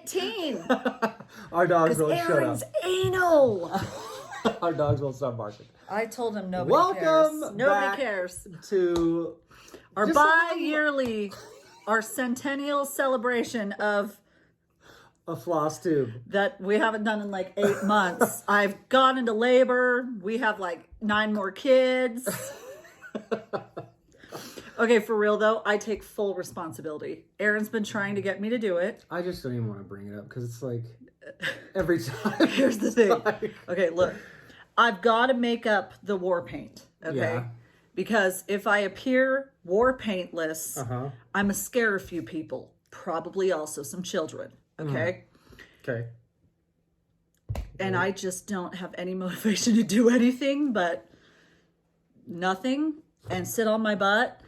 18. Our dogs won't shut Aaron's up. anal. Our dogs won't stop barking. I told him nobody Welcome cares. Nobody back cares. to Our just bi-yearly, our centennial celebration of a Flosstube. that we haven't done in like 8 months. I've gone into labor. We have like 9 more kids. Okay, for real though, I take full responsibility. Aaron's been trying to get me to do it. I just don't even want to bring it up because it's like every time. Here's the thing. Okay, look. I've got to make up the war paint. Okay. Yeah. Because if I appear war paintless, I'm a scare a few people. Probably also some children. Okay. Okay. And I just don't have any motivation to do anything but nothing and sit on my butt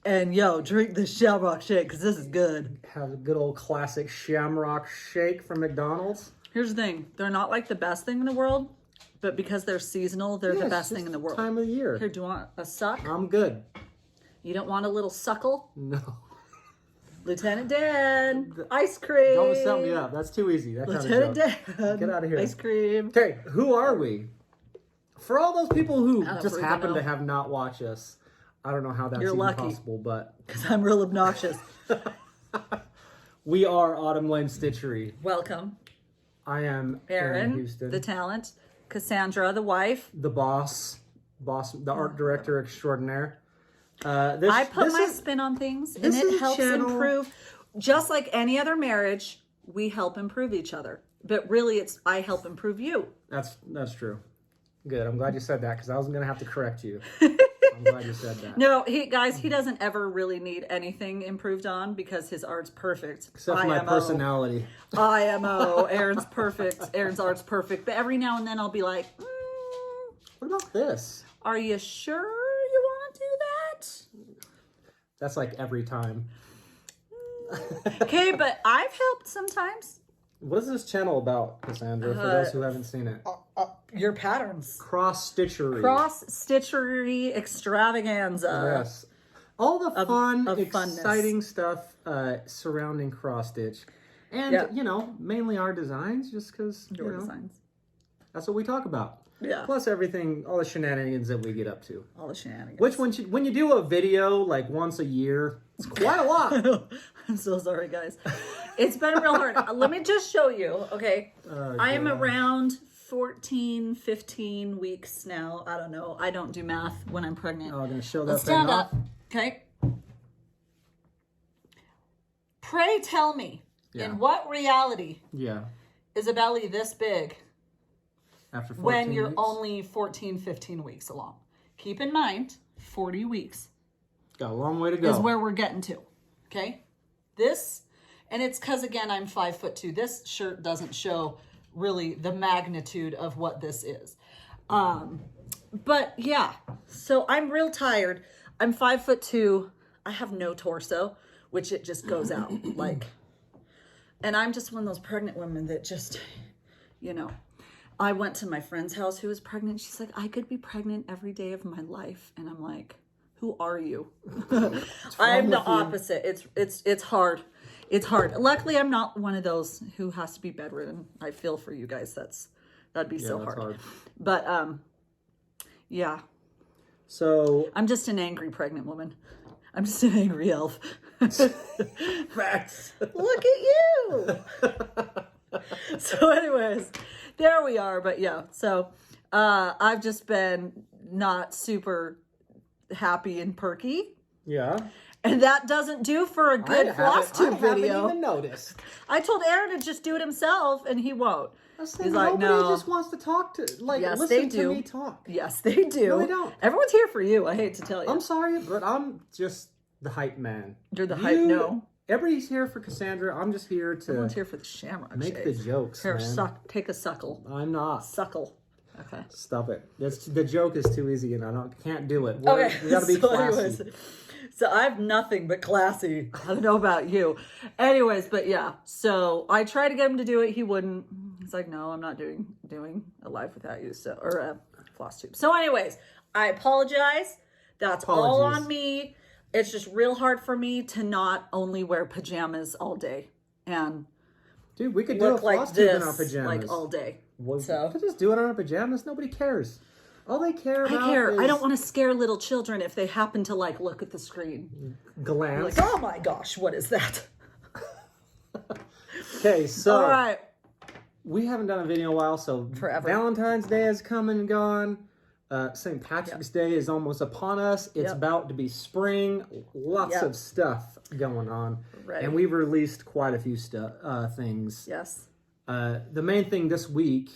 and drink this Shamrock Shake because this is good. Have a good old classic Shamrock Shake from McDonald's. Here's the thing. They're not like the best thing in the world, but because they're seasonal, they're the best thing in the world. Time of the year. Here, do you want a suck? I'm good. You don't want a little suckle? No. Lieutenant Dan, ice cream. Don't set me up. That's too easy. That Lieutenant kind of Dan, Get out of here. Ice cream. Okay, who are we? For all those people who just freaking happen know. to have not watched us, I don't know how that's You're even lucky. possible, but Because I'm real obnoxious. we are Autumn Lane Stitchery. Welcome. I am Aaron, Houston, the talent. Cassandra, the wife. the boss, the art director extraordinaire. I put my spin on things, and this is it a helps channel- improve. Just like any other marriage, we help improve each other. But really, it's I help improve you. That's true. Good. I'm glad you said that because I was going to have to correct you. I'm glad you said that. No, he doesn't ever really need anything improved on because his art's perfect. Except for my IMO. personality. IMO. Aaron's perfect. Aaron's art's perfect. But every now and then I'll be like, What about this? are you sure you want to do that? That's like every time. Okay, but I've helped sometimes. What is this channel about, Cassandra, for those who haven't seen it? Your patterns. Cross-stitchery. Cross-stitchery extravaganza. Yes. All the fun, of exciting stuff surrounding cross-stitch. And, mainly our designs, just because, Your designs. that's what we talk about. Yeah. Plus everything, all the shenanigans that we get up to. All the shenanigans. Which, when you do a video, like, once a year, it's quite a lot. I'm so sorry, guys. It's been real hard. Let me just show you, okay? I am around 14, 15 weeks now. I don't know. I don't do math when I'm pregnant. Oh, I'm going to show that Let's thing stand off. up, okay? Pray tell me, in what reality Yeah. is a belly this big After 14 when you're weeks. only 14, 15 weeks along? Keep in mind, 40 weeks Got a long way to go. is where we're getting to, okay? This, and it's because, again, I'm 5'2". This shirt doesn't show really the magnitude of what this is. But yeah, so I'm real tired. I'm 5'2". I have no torso, which it just goes out like, and I'm just one of those pregnant women that just, I went to my friend's house who was pregnant. She's like, I could be pregnant every day of my life. And I'm like, who are you? I'm the opposite. It's hard. It's hard. Luckily, I'm not one of those who has to be bedridden. I feel for you guys. That'd be so hard. But yeah. So I'm just an angry pregnant woman. I'm just an angry elf. facts. Look at you. So anyways, there we are. But yeah, so I've just been not super happy and perky. Yeah. And that doesn't do for a good Flosstube video. I haven't even noticed. I told Aaron to just do it himself, and he won't. He's like, nobody no. just wants to talk to, Yes, listen they do. to me talk. Yes, they do. No, they don't. Everyone's here for you. I hate to tell you. I'm sorry, but I'm just the hype man. You're the hype. No. Everybody's here for Cassandra. I'm just here to Everyone's here for the Shamrock make Shake. the jokes, Here, man. take a suckle. I'm not. Suckle. Okay. Stop it. The joke is too easy, and can't do it. Okay. We gotta be so classy. anyways, so I have nothing but classy. I don't know about you. Anyways, but yeah. So I tried to get him to do it. He wouldn't. He's like, no, I'm not doing a live without you. So, or a Flosstube. So anyways, I apologize. That's all on me. It's just real hard for me to not only wear pajamas all day. And Dude, we could do a look like Flosstube this in our pajamas. like all day. We So could just do it on our pajamas. Nobody cares. All they care about I care. is I don't want to scare little children if they happen to like look at the screen. glance. Like, oh my gosh, what is that? Okay, so All right. we haven't done a video in a while, so Forever. Valentine's Day has come and gone. St. Patrick's Day is almost upon us. It's about to be spring. Lots of stuff going on. Right. And we've released quite a few things. Yes. The main thing this week,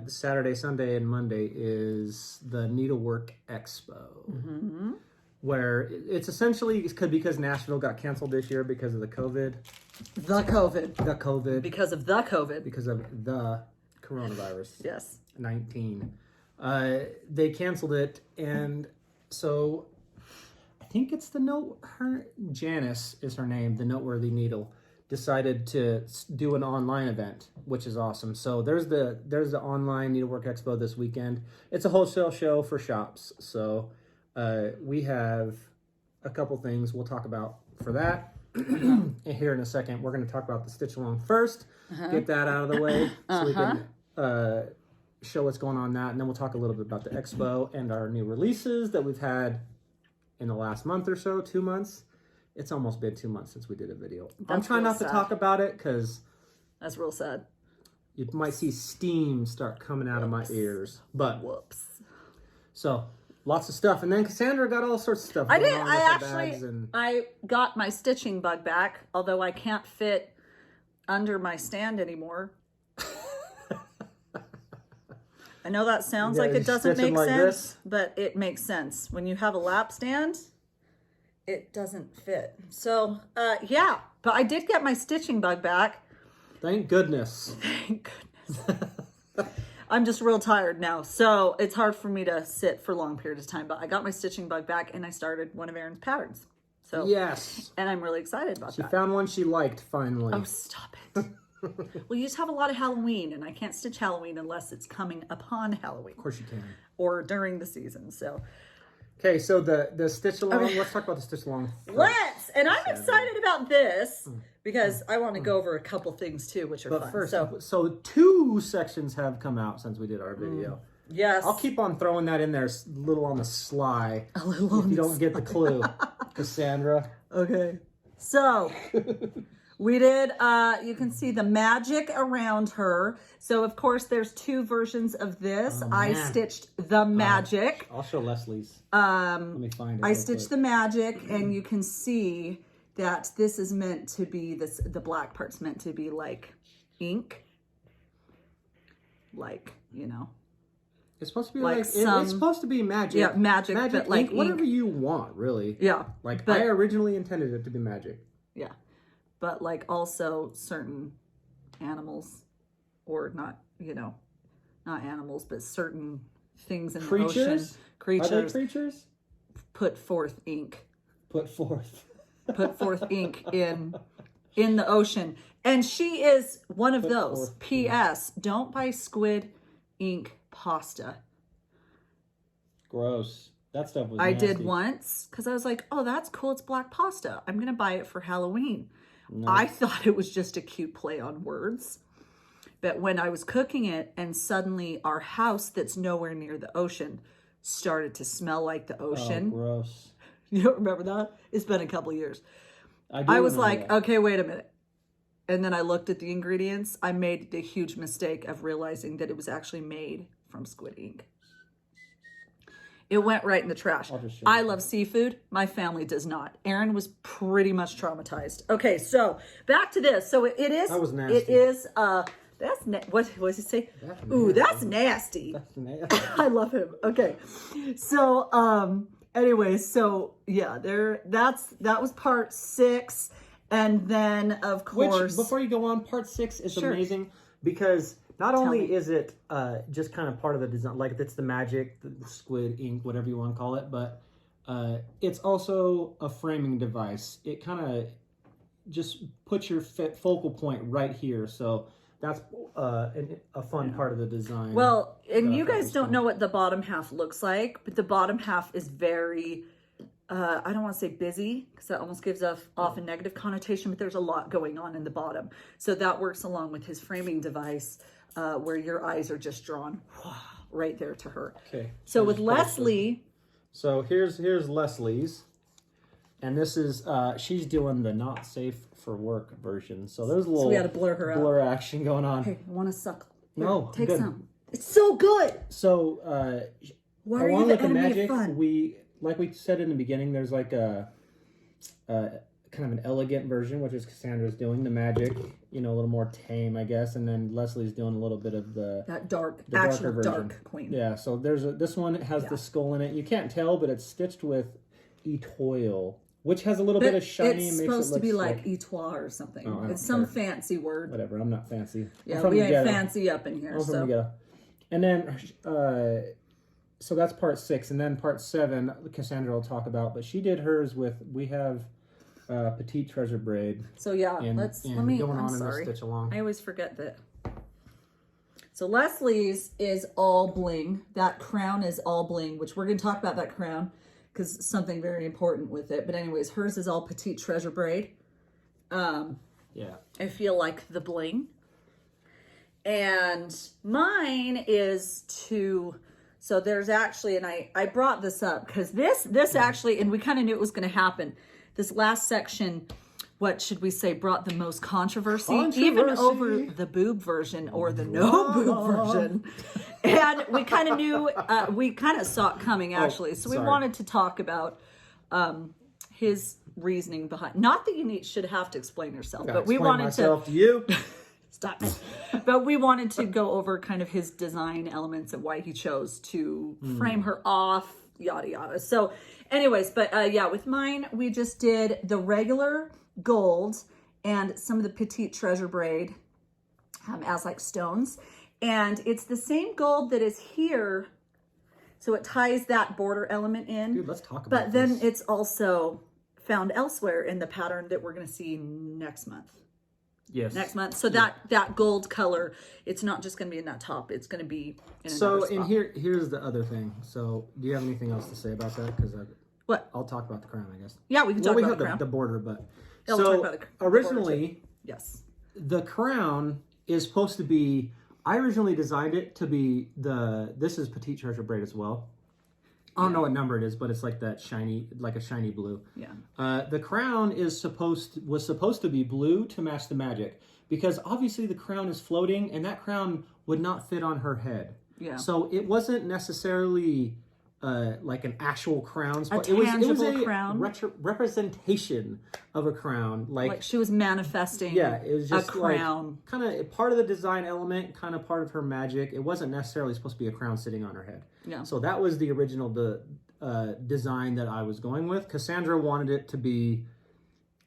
Saturday, Sunday, and Monday, is the Needlework Expo. Mm-hmm. Where it's essentially because Nashville got canceled this year because of the COVID. The COVID. Because of the coronavirus. Yes. 19. They canceled it, and so I think it's Janice is her name, the Noteworthy Needle, decided to do an online event, which is awesome. So there's the online Needlework Expo this weekend. It's a wholesale show for shops. So we have a couple things we'll talk about for that. And here in a second, we're going to talk about the stitch along first, get that out of the way so we can show what's going on that, and then we'll talk a little bit about the expo and our new releases that we've had in the last month or so, 2 months. It's almost been 2 months since we did a video. I'm trying not to talk about it because that's real sad. You might see steam start coming out of my ears, but so lots of stuff, and then Cassandra got all sorts of stuff. I did. I got my stitching bug back, although I can't fit under my stand anymore. I know that sounds like it doesn't make sense, but it makes sense. When you have a lap stand, it doesn't fit. So, yeah, but I did get my stitching bug back. Thank goodness. Thank goodness. I'm just real tired now, so it's hard for me to sit for long periods of time, but I got my stitching bug back, and I started one of Erin's patterns. So yes. And I'm really excited about that. She found one she liked, finally. Oh, stop it. Well, you just have a lot of Halloween, and I can't stitch Halloween unless it's coming upon Halloween. Of course you can. Or during the season, so. Okay, so the stitch along, let's talk about the stitch along first. Let's! And I'm excited about this because I want to go over a couple things too, which are fun. First, so 2 sections have come out since we did our video. Yes. I'll keep on throwing that in there a little on the sly. A little if you don't get the clue, Cassandra. Okay. So we did, you can see the magic around her. So of course there's 2 versions of this. I stitched the magic. I'll show Leslie's. Let me find it. I stitched the magic, and you can see that this is meant to be, the black part's meant to be like ink. Like, you know. It's supposed to be like it's supposed to be magic. Yeah, magic, but like ink, whatever you want, really. Yeah. Like, I originally intended it to be magic. Yeah. But like also certain animals, or not, you know, not animals, but certain things in the ocean. Creatures. Are they creatures? Put forth ink. Put forth. Put forth ink in the ocean. And she is one of those. P.S. Don't buy squid ink pasta. Gross. That stuff was I nasty. did once because I was like, oh, that's cool. It's black pasta. I'm going to buy it for Halloween. No. I thought it was just a cute play on words. But when I was cooking it, and suddenly our house that's nowhere near the ocean started to smell like the ocean. Oh, gross. You don't remember that? It's been a couple of years. I was like, okay, wait a minute. And then I looked at the ingredients. I made the huge mistake of realizing that it was actually made from squid ink. It went right in the trash. I love seafood. My family does not. Erin was pretty much traumatized. Okay, so back to this. So it is. That was nasty. It is. What does it say? Ooh, that's nasty. That's nasty. I love him. Okay, so anyway, so yeah, that was part 6. And then, of course... Which, before you go on, part 6 is amazing because not only is it just kind of part of the design, like it's the magic, the squid ink, whatever you want to call it, but it's also a framing device. It kind of just puts your focal point right here. So that's a fun part of the design. Well, and you guys don't know what the bottom half looks like, but the bottom half is very I don't want to say busy because that almost gives off a negative connotation, but there's a lot going on in the bottom. So that works along with his framing device where your eyes are just drawn right there to her. Okay. So with Leslie. So here's Leslie's. And this is, she's doing the not safe for work version. So there's a little we had to blur her out. Blur action going on. Hey, I want to suck. Here, No, take good. some. It's so good. So, Why are you along the with the enemy magic, of fun? like we said in the beginning, there's like a kind of an elegant version, which is Cassandra's doing the magic, you know, a little more tame, I guess, and then Leslie's doing a little bit of the darker version. dark queen. Yeah. So there's this one has the skull in it. You can't tell, but it's stitched with etoile, which has a little bit of shiny. It's and makes supposed it look to be slick. like etoile or something. Oh, I It's don't some care. fancy word. Whatever. I'm not fancy. Yeah, we ain't fancy up in here. I'm from the So ghetto. And then, so that's part 6, and then part 7, Cassandra will talk about. But she did hers with we have petite treasure braid. So yeah, and, let and me. going I'm on in sorry. the stitch along. I always forget that. So Leslie's is all bling. That crown is all bling, which we're going to talk about that crown because something very important with it. But anyways, hers is all petite treasure braid. Yeah. I feel like the bling. And mine is so there's actually, and I brought this up because this actually, and we kind of knew it was going to happen. This last section, what should we say, brought the most controversy. Even over the boob version or the no boob version. And we kind of knew, we kind of saw it coming actually. So we wanted to talk about his reasoning behind, not that you should have to explain yourself, but we wanted to you. Stop it. But we wanted to go over kind of his design elements and why he chose to frame her off, yada yada. So anyways, but yeah, with mine, we just did the regular gold and some of the petite treasure braid as like stones. And it's the same gold that is here. So it ties that border element in. Dude, let's talk about But then this. it's also found elsewhere in the pattern that we're going to see next month. Yes. Next month. So that gold color, it's not just going to be in that top. It's going to be in another spot. Here's the other thing. So do you have anything else to say about that? Because What? I'll talk about the crown, I guess. Yeah, we can talk about have the crown. the border, but Yeah, we'll so talk about the originally, border too. Yes. the crown is supposed to be. I originally designed it to be this is petite treasure braid as well. I don't know what number it is, but it's like that shiny, like a shiny blue. Yeah. The crown was supposed to be blue to match the magic because obviously the crown is floating and that crown would not fit on her head. Yeah. So it wasn't necessarily like an actual crown. A It was tangible a crown. representation of a crown. Like she was manifesting yeah, it was just a crown. Like, kind of part of the design element, kind of part of her magic. It wasn't necessarily supposed to be a crown sitting on her head. Yeah. So that was the original design that I was going with. Cassandra wanted it to be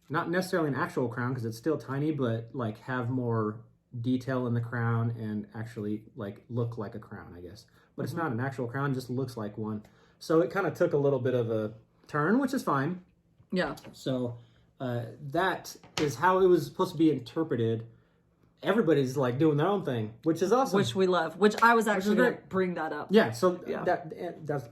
not necessarily an actual crown because it's still tiny, but like have more detail in the crown and actually like look like a crown, I guess. But it's not an actual crown, it just looks like one. So it kind of took a little bit of a turn, which is fine. Yeah. So that is how it was supposed to be interpreted. Everybody's like doing their own thing, which is awesome. Which we love. Which I was actually going to bring that up. Yeah, so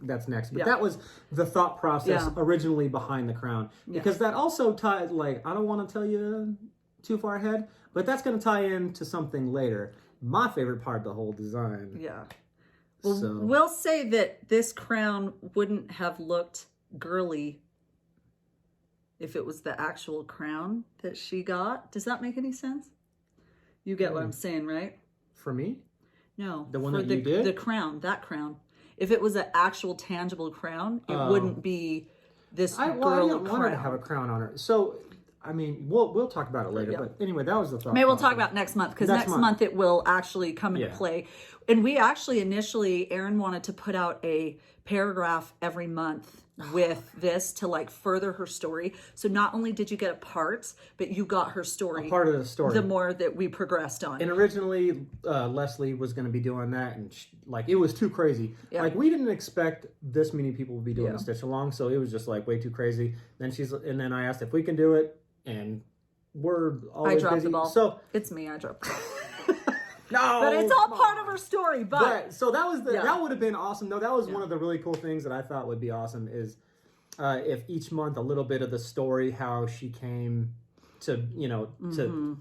that's next. But that was the thought process originally behind the crown. Because that also tied, like, I don't want to tell you too far ahead, but that's going to tie into something later. My favorite part of the whole design. Yeah. Well, we'll say that this crown wouldn't have looked girly if it was the actual crown that she got. Does that make any sense? You get what I'm saying, right? For me? No. The one that you did? The crown, that crown. If it was an actual tangible crown, it wouldn't be this girl I didn't want her to have a crown on her. So, I mean, we'll talk about it later. But anyway, that was the thought. Maybe we'll talk about next month because next month it will actually come into play. And we actually initially, Erin wanted to put out a paragraph every month with this to like further her story. So not only did you get a part, but you got her story. A part of the story. The more that we progressed on. And originally, Leslie was going to be doing that, and like it was too crazy. Yeah. Like we didn't expect this many people would be doing a stitch along, so it was just like way too crazy. Then then I asked if we can do it, and we're always I dropped busy. the ball. So it's me. I dropped. no, but it's all part of her story. But so that was that would have been awesome. No, that was one of the really cool things that I thought would be awesome is if each month a little bit of the story, how she came to,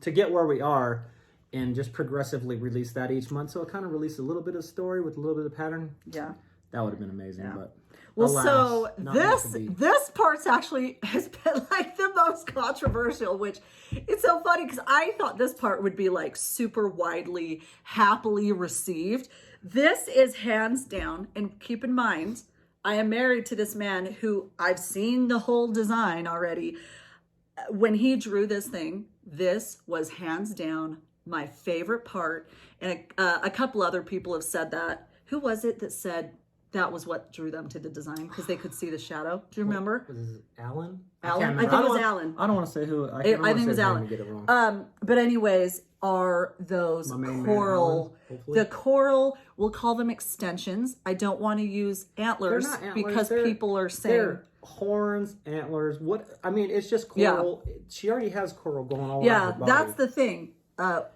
to get where we are, and just progressively release that each month. So it kind of released a little bit of story with a little bit of pattern. Yeah. That would have been amazing, but well, alas, so not meant to be. this part's actually has been like the most controversial, which it's so funny because I thought this part would be like super widely, happily received. This is hands down, and keep in mind, I am married to this man who I've seen the whole design already. When he drew this thing, this was hands down my favorite part. And a couple other people have said that. Who was it that said that was what drew them to the design? Because they could see the shadow. Do you remember? Was it Alan? Alan? I think it was Alan. I don't want to say who. I think it was Alan. Get it wrong. But anyways, are those coral, the coral, we'll call them extensions. I don't want to use antlers, because people are saying they're horns, antlers. It's just coral. Yeah. She already has coral going all around her body. That's the thing.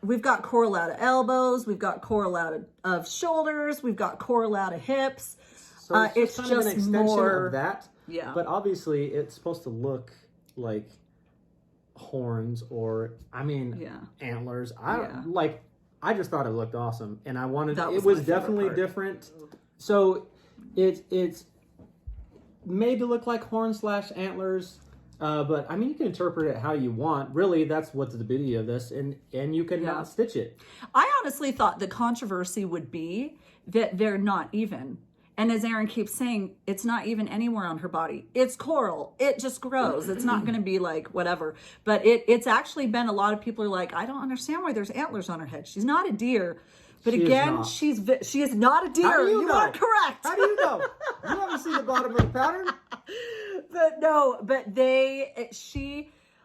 We've got coral out of elbows, we've got coral out of shoulders, we've got coral out of hips. So it's just an extension more of that. Yeah. But obviously it's supposed to look like horns or antlers. I just thought it looked awesome, and I wanted it was definitely different. So it's made to look like horns / antlers. But you can interpret it how you want. Really, that's what's the beauty of this, and you can not stitch it. I honestly thought the controversy would be that they're not even. And as Erin keeps saying, it's not even anywhere on her body. It's coral. It just grows. It's not going to be like whatever. But it's actually been, a lot of people are like, I don't understand why there's antlers on her head. She's not a deer. But she is not a deer. How do you know? Are correct. How do you know? You haven't seen the bottom of the pattern.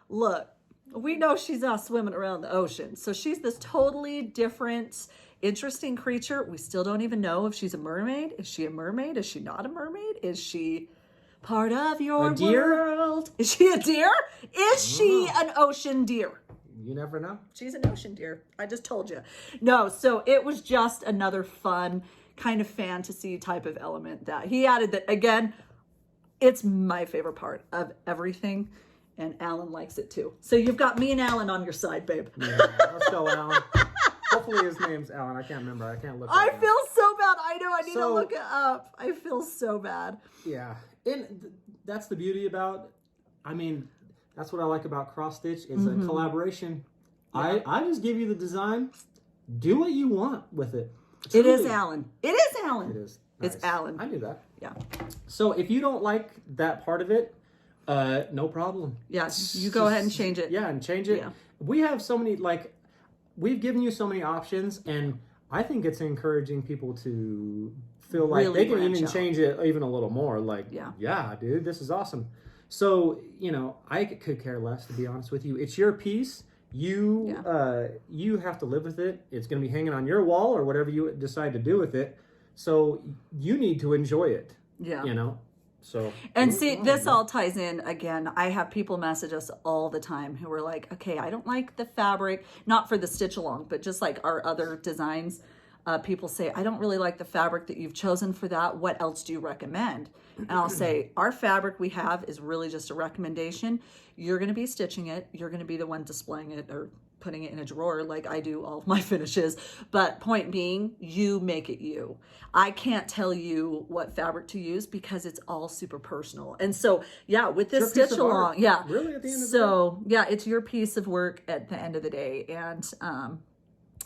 Look, we know she's not swimming around the ocean. So she's this totally different, interesting creature. We still don't even know if she's a mermaid. Is she a mermaid? Is she not a mermaid? Is she part of your world? Is she a deer? Is she an ocean deer? You never know. She's an ocean deer. I just told you. No, so it was just another fun kind of fantasy type of element that he added that, again, it's my favorite part of everything, and Alan likes it too. So you've got me and Alan on your side, babe. Yeah, let's go, Alan. Hopefully his name's Alan. I can't remember. I can't look it up. I feel so bad. I know. I need to look it up. I feel so bad. Yeah. And that's the beauty about, that's what I like about Crossstitch is a collaboration. Yeah. I just give you the design. Do what you want with it. Truly. It is Alan. It is Alan. It is. Nice. It's Alan. I knew that. Yeah. So if you don't like that part of it, no problem. Yes, you go ahead and change it. Yeah, and change it. Yeah. We have so many, we've given you so many options, and I think it's encouraging people to feel like really they can even change it even a little more. Yeah, dude, this is awesome. So, I could care less, to be honest with you. It's your piece. You have to live with it. It's going to be hanging on your wall or whatever you decide to do with it. So you need to enjoy it. Yeah. So. And see, this all ties in again. I have people message us all the time who are like, okay, I don't like the fabric, not for the stitch along, but just like our other designs. People say, I don't really like the fabric that you've chosen for that. What else do you recommend? And I'll say, our fabric we have is really just a recommendation. You're going to be stitching it. You're going to be the one displaying it or putting it in a drawer like I do all of my finishes. But point being, you make it you. I can't tell you what fabric to use because it's all super personal. And so, yeah, with this stitch along, yeah. Really, at the end of the day? So, yeah, it's your piece of work at the end of the day.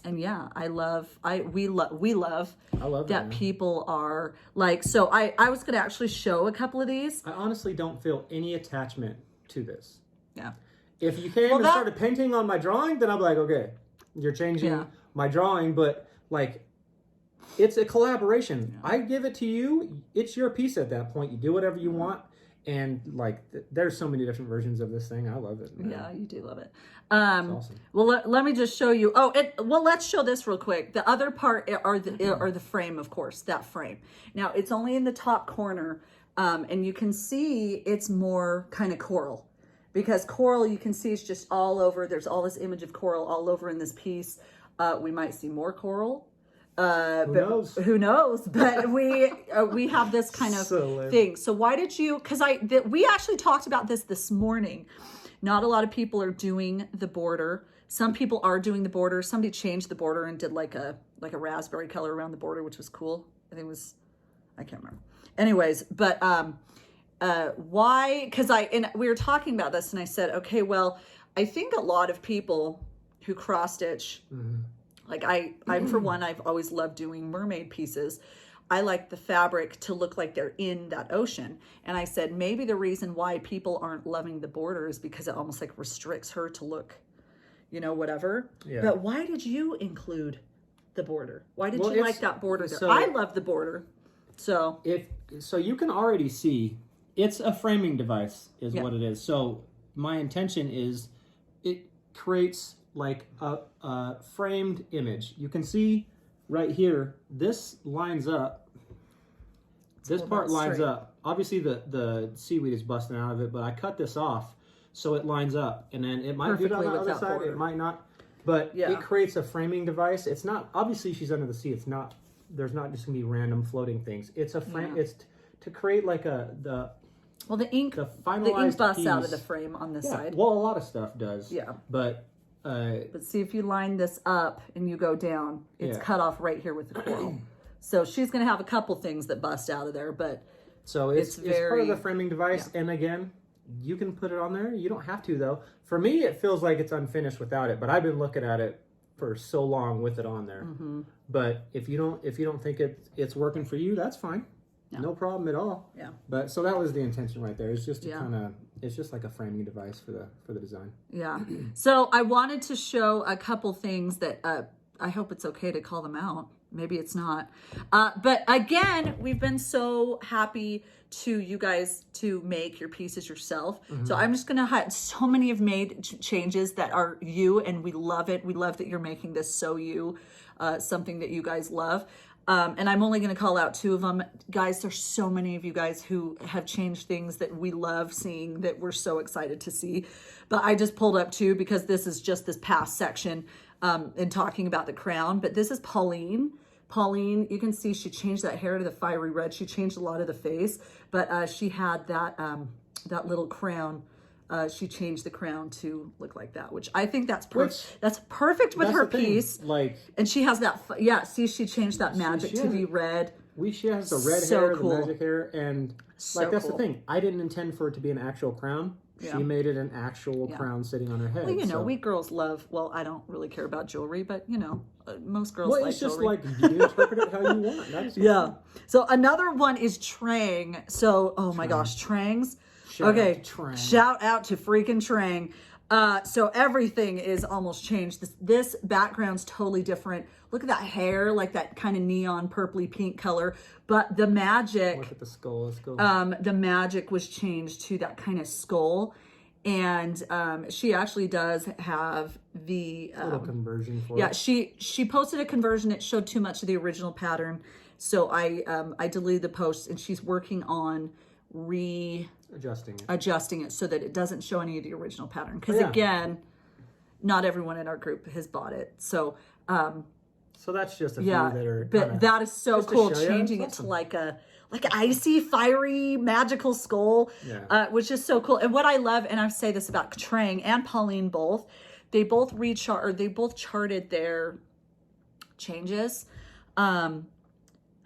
And yeah, we love that people are like, so I was going to actually show a couple of these. I honestly don't feel any attachment to this. Yeah. If you came and started painting on my drawing, then I'll be like, okay, you're changing my drawing, but it's a collaboration. Yeah. I give it to you. It's your piece at that point. You do whatever you want. And there's so many different versions of this thing. I love it. Man. Yeah, you do love it. Awesome. Well, let me just show you. Let's show this real quick. The other part are the frame, of course, that frame. Now, it's only in the top corner, and you can see it's more kind of coral. Because coral, you can see it's just all over. There's all this image of coral all over in this piece. We might see more coral knows? Who knows? But we have this kind of thing. So why did you? Because we actually talked about this morning. Not a lot of people are doing the border. Some people are doing the border. Somebody changed the border and did like a raspberry color around the border, which was cool. I think it was, I can't remember. Anyways, but why? Because we were talking about this, and I said, okay, well, I think a lot of people who cross stitch, like I'm for one, I've always loved doing mermaid pieces. I like the fabric to look like they're in that ocean. And I said, maybe the reason why people aren't loving the border is because it almost like restricts her to look, whatever. Yeah. But why did you include the border? Why did you like that border there? So, I love the border. So you can already see it's a framing device is what it is. So my intention is it creates like a framed image. You can see right here, this lines up. This part lines up. Obviously the seaweed is busting out of it, but I cut this off so it lines up. And then it might do it on the other side, it might not. But it creates a framing device. It's not, obviously she's under the sea. It's not, there's not just gonna be random floating things. It's a frame, it's to create like the ink busts out of the frame on this side. Well, a lot of stuff does. Yeah. But see, if you line this up and you go down, it's cut off right here with the coral. So she's going to have a couple things that bust out of there, but so it's part of the framing device. Yeah. And again, you can put it on there. You don't have to though. For me, it feels like it's unfinished without it, but I've been looking at it for so long with it on there. But if you don't think it's working for you, that's fine. No problem at all. Yeah. But so that was the intention right there. It's just to kind of, it's just like a framing device for the design. Yeah. So I wanted to show a couple things that I hope it's okay to call them out. Maybe it's not. But again, we've been so happy to you guys to make your pieces yourself. So I'm just going to so many have made changes that are you, and we love it. We love that you're making this so you, something that you guys love. And I'm only going to call out 2 of them. Guys, there's so many of you guys who have changed things that we love seeing, that we're so excited to see. But I just pulled up 2 because this is just this past section in talking about the crown. But this is Pauline. Pauline, you can see she changed that hair to the fiery red. She changed a lot of the face. But she had that little crown. She changed the crown to look like that, which I think that's perfect with her piece. Like, and she has that. See, she changed that magic to be red. She has the red hair, the magic hair, and like that's the thing. I didn't intend for it to be an actual crown. She made it an actual crown sitting on her head. Well, we girls love. Well, I don't really care about jewelry, but most girls like it's just jewelry. Like you interpret it how you want. That is So another one is Trang. So my gosh, Trangs. Shout out to freaking Trang. So everything is almost changed. This background's totally different. Look at that hair, like that kind of neon purpley pink color. But the magic, look at the skull. Let's go. The magic was changed to that kind of skull. And she actually does have the little conversion for it. She posted a conversion. It showed too much of the original pattern. So I deleted the post, and she's working on adjusting it so that it doesn't show any of the original pattern, because again, not everyone in our group has bought it. So that's just a few that are but that is so cool, changing it to like an icy fiery magical skull, which is so cool. And what I love, and I say this about Trang and Pauline both, they both charted their changes.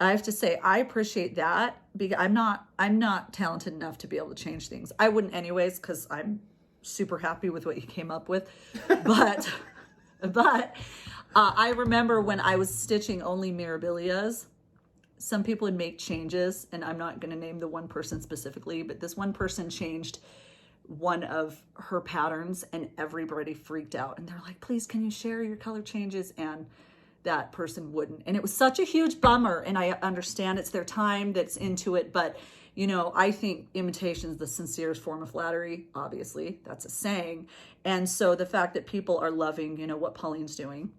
I have to say, I appreciate that, because I'm not talented enough to be able to change things. I wouldn't anyways, because I'm super happy with what you came up with. But I remember when I was stitching only Mirabilias, some people would make changes, and I'm not going to name the one person specifically, but this one person changed one of her patterns, and everybody freaked out. And they're like, please, can you share your color changes? And that person wouldn't. And it was such a huge bummer. And I understand it's their time that's into it. But, I think imitation is the sincerest form of flattery. Obviously, that's a saying. And so the fact that people are loving, what Pauline's doing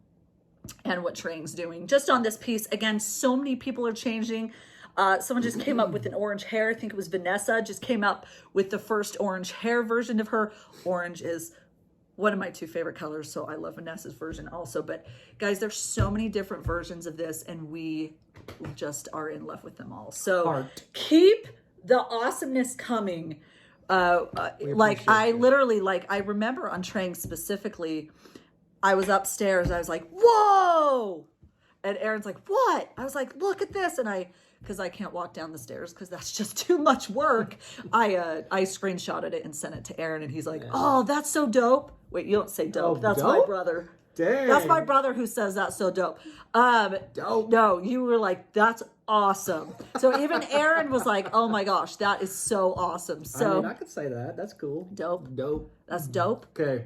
and what Trang's doing. Just on this piece, again, so many people are changing. Someone just came up with an orange hair. I think it was Vanessa just came up with the first orange hair version of her. Orange is one of my 2 favorite colors, so I love Vanessa's version also. But guys, there's so many different versions of this, and we just are in love with them all. So keep the awesomeness coming. Like I literally, like I remember on Trang specifically, I was upstairs, I was like, whoa! And Aaron's like, what? I was like, look at this. And because I can't walk down the stairs because that's just too much work. I screenshotted it and sent it to Aaron, and he's like, oh, that's so dope. Wait, you don't say dope. That's dope? My brother. Dang. That's my brother who says that's so dope. Dope. No, you were like, that's awesome. So even Aaron was like, oh my gosh, that is so awesome. So I mean, I could say that. That's cool. Dope. Dope. That's dope. Okay.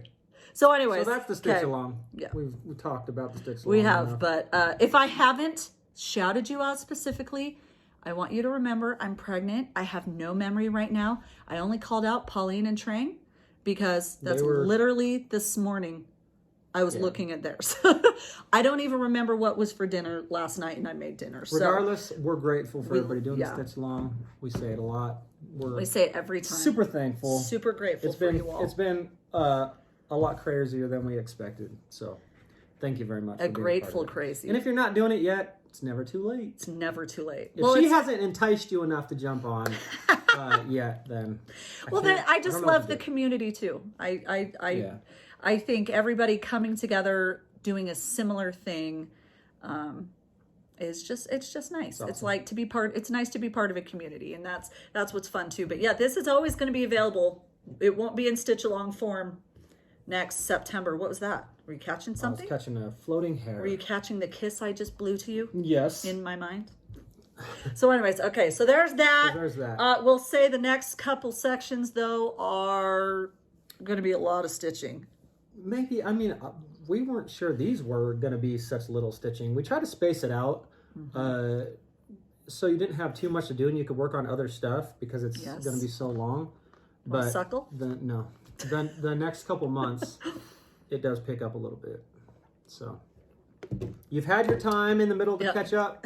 So anyways. So that's the stitch along. Yeah. We talked about the stitch along. We have, but if I haven't shouted you out specifically, I want you to remember I'm pregnant. I have no memory right now. I only called out Pauline and Trang because that's literally this morning I was looking at theirs. I don't even remember what was for dinner last night, and I made dinner. Regardless, we're grateful for everybody doing the stitch along. We say it a lot. We say it every time. Super thankful. Super grateful for you all. It's been a lot crazier than we expected. So thank you very much. A grateful crazy. And if you're not doing it yet, it's never too late. It's never too late. If she hasn't enticed you enough to jump on yet, then I just love the community too. I think everybody coming together doing a similar thing it's just nice. Awesome. It's like to be part. It's nice to be part of a community, and that's what's fun too. But yeah, this is always going to be available. It won't be in stitch along form next September. What was that? Were you catching something? I was catching a floating hair. Were you catching the kiss I just blew to you? Yes. In my mind. So anyways, okay, so there's that. So there's that. We'll say the next couple sections, though, are going to be a lot of stitching. Maybe, I mean, we weren't sure these were going to be such little stitching. We tried to space it out so you didn't have too much to do and you could work on other stuff because it's going to be so long. But suckle? The next couple months, it does pick up a little bit. So you've had your time in the middle to catch up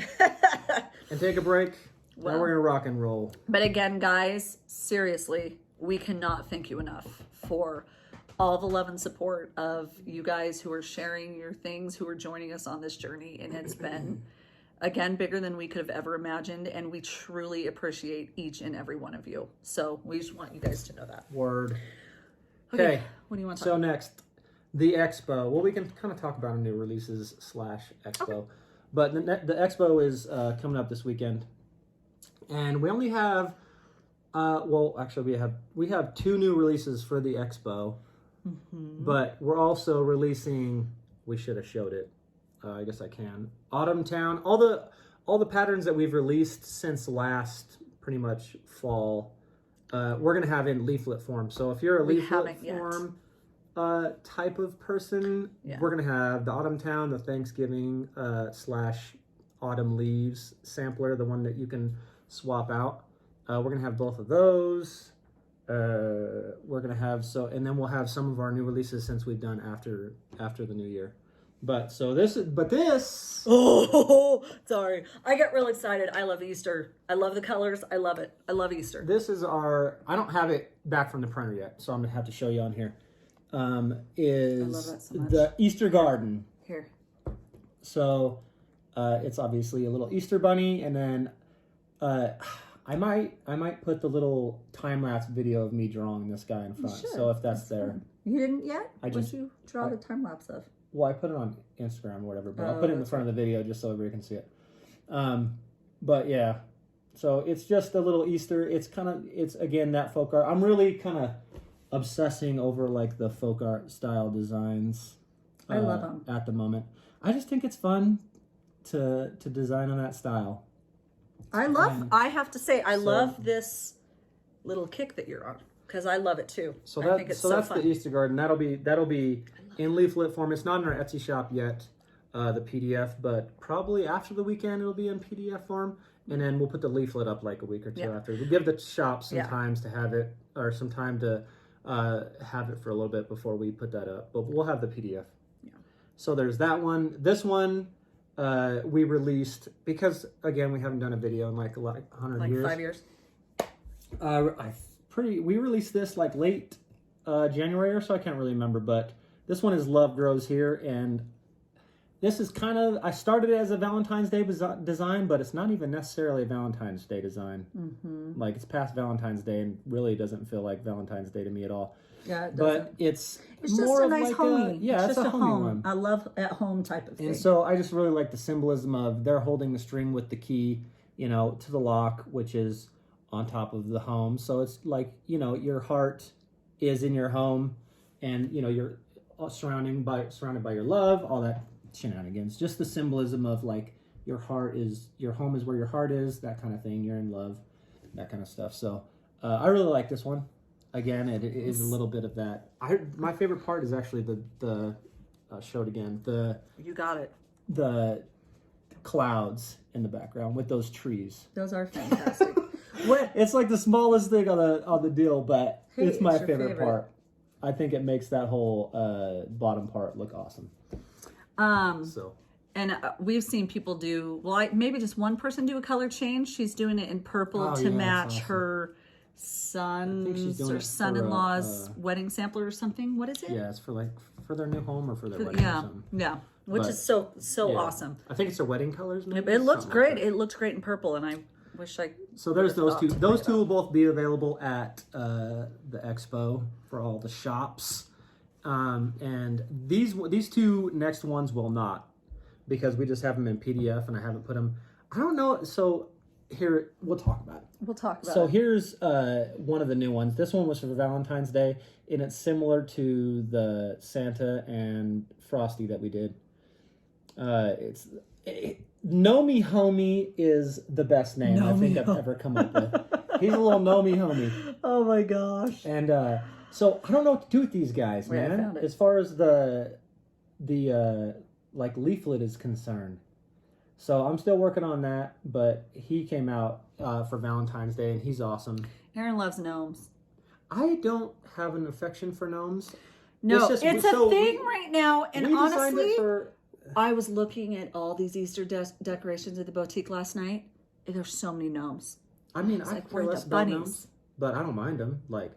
and take a break. Now we're going to rock and roll. But again, guys, seriously, we cannot thank you enough for all the love and support of you guys who are sharing your things, who are joining us on this journey. And it's been, again, bigger than we could have ever imagined. And we truly appreciate each and every one of you. So we just want you guys to know that. Word. Okay. What do you want to talk about? So next, the expo. Well, we can kind of talk about our new releases / expo. Okay. But the expo is coming up this weekend. And we only have, we have 2 new releases for the expo. But we're also releasing, we should have showed it. I guess I can. Autumn Town. All the patterns that we've released since last pretty much fall, we're gonna have in leaflet form. So if you're a leaflet form type of person, we're gonna have the Autumn Town, the Thanksgiving / Autumn Leaves sampler, the one that you can swap out. We're gonna have both of those. We're gonna have and then we'll have some of our new releases since we've done after the new year. But this. Oh, sorry. I get real excited. I love Easter. I love the colors. I love it. I love Easter. This is I don't have it back from the printer yet, so I'm gonna have to show you on here. Is I love that so much. The Easter Garden. Here. So, it's obviously a little Easter bunny, and then, I might put the little time-lapse video of me drawing this guy in front. So if that's there. Fun. You didn't yet? What did you draw the time-lapse of? Well, I put it on Instagram or whatever, but I'll put it in the front of the video just so everybody can see it. But yeah, so it's just a little Easter. It's again, that folk art. I'm really kind of obsessing over like the folk art style designs. I love them. At the moment. I just think it's fun to design on that style. I have to say, I love this little kick that you're on because I love it too. I think it's so that's fun. The Easter Garden. That'll be in leaflet form. It's not in our Etsy shop yet, the PDF, but probably after the weekend it'll be in PDF form, and then we'll put the leaflet up like a week or two after. We'll give the shop some time to have it, or some time to have it for a little bit before we put that up. But we'll have the PDF. Yeah. So there's that one. This one. We released because again we haven't done a video in like 100 years. 5 years. We released this like late January or so. I can't really remember, but this one is Love Grows Here, and this is kind of, I started it as a Valentine's Day design, but it's not even necessarily a Valentine's Day design. Like, it's past Valentine's Day, and really doesn't feel like Valentine's Day to me at all. Yeah, it doesn't. But it's just more a of nice like homey. yeah, it's just a a homey home. one. I love at home type of thing. And so I just really like the symbolism of they're holding the string with the key, you know, to the lock, which is on top of the home. So it's like, you know, your heart is in your home, and, you know, you're surrounded by your love, all that shenanigans. Just the symbolism of like your home is where your heart is, that kind of thing. You're in love, that kind of stuff. So I really like this one. Again, it is a little bit of that. My favorite part is actually the show it again. You got it. The clouds in the background with those trees. Those are fantastic. It's like the smallest thing on the deal, but Hey, it's my it's your favorite part. I think it makes that whole bottom part look awesome. And we've seen people do, maybe just one person do a color change. She's doing it in purple to match her son's or son-in-law's wedding sampler or something. What is it? Yeah, it's for their new home or for their wedding or something. Yeah, which is so awesome. I think it's their wedding colors. Maybe? It looks Something great. Like it looks great in purple, and I wish I. So there's those two. Those two will both be available at the expo for all the shops, and these two next ones will not, because we just have them in PDF and I haven't put them. I don't know. So here we'll talk about it. So here's one of the new ones. This one was for Valentine's Day, and it's similar to the Santa and Frosty that we did. Know Me Homie is the best name I think I've ever come up with. He's a little Know Me Homie. Oh my gosh. And so I don't know what to do with these guys, man. I found it. As far as the like leaflet is concerned. So I'm still working on that, but he came out for Valentine's Day, and he's awesome. Aaron loves gnomes. I don't have an affection for gnomes. No, it's a thing right now, and we honestly, I was looking at all these Easter decorations at the boutique last night. There's so many gnomes. I mean, I like, care less about gnomes, but I don't mind them. Like,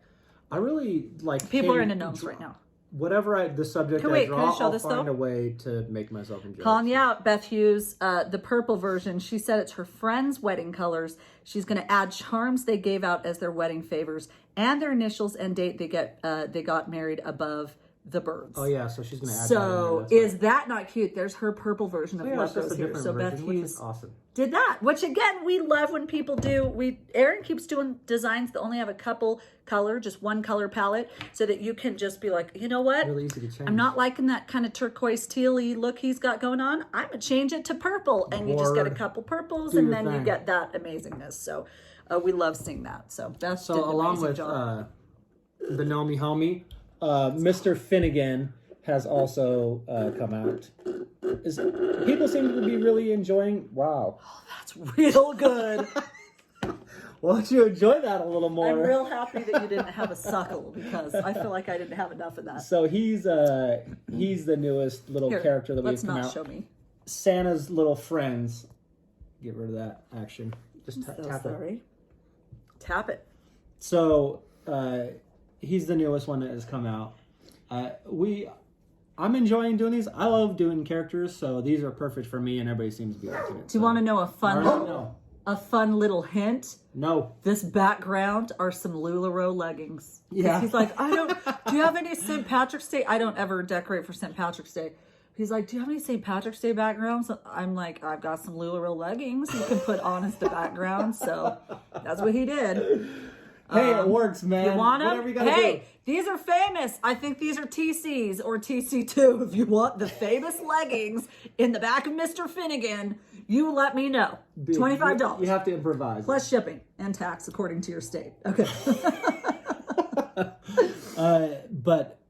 I really like. People are into gnomes right now. Whatever the subject I draw, I'll find a way to make myself enjoy. Calling you out, Beth Hughes. The purple version, she said it's her friend's wedding colors. She's going to add charms they gave out as their wedding favors and their initials and date they got married above the birds. Oh yeah, so she's going to add that in there. Is that not cute? There's her purple version of Love Grows Here. So Beth Hughes awesome. Did that, which again, we love when people do. Erin keeps doing designs that only have a couple color, just one color palette, so that you can just be like, you know what? Really easy to change. I'm not liking that kind of turquoise teal-y look he's got going on. I'm gonna change it to purple, and you just get a couple purples, and then you get that amazingness. So we love seeing that. So that's along with the Know Me Homie, Mr. Finnegan has also come out. People seem to be really enjoying. Wow, that's real good. Why don't you enjoy that a little more? I'm real happy that you didn't have a suckle, because I feel like I didn't have enough of that. So he's the newest little character that we've come out. Show me. Santa's little friends. Get rid of that action. Just tap it. Tap it. So he's the newest one that has come out. I'm enjoying doing these. I love doing characters, so these are perfect for me, and everybody seems to be liking it. Do you want to know a fun little hint? No. This background are some LuLaRoe leggings. Yeah. He's like, do you have any St. Patrick's Day? I don't ever decorate for St. Patrick's Day. He's like, do you have any St. Patrick's Day backgrounds? I'm like, I've got some LuLaRoe leggings you can put on as the background. So that's what he did. Hey, it works, man. You want them? Hey, these are famous. I think these are TCs or TC2. If you want the famous leggings in the back of Mr. Finnegan, you let me know. Dude, $25. You have to improvise. Plus shipping and tax according to your state. Okay. But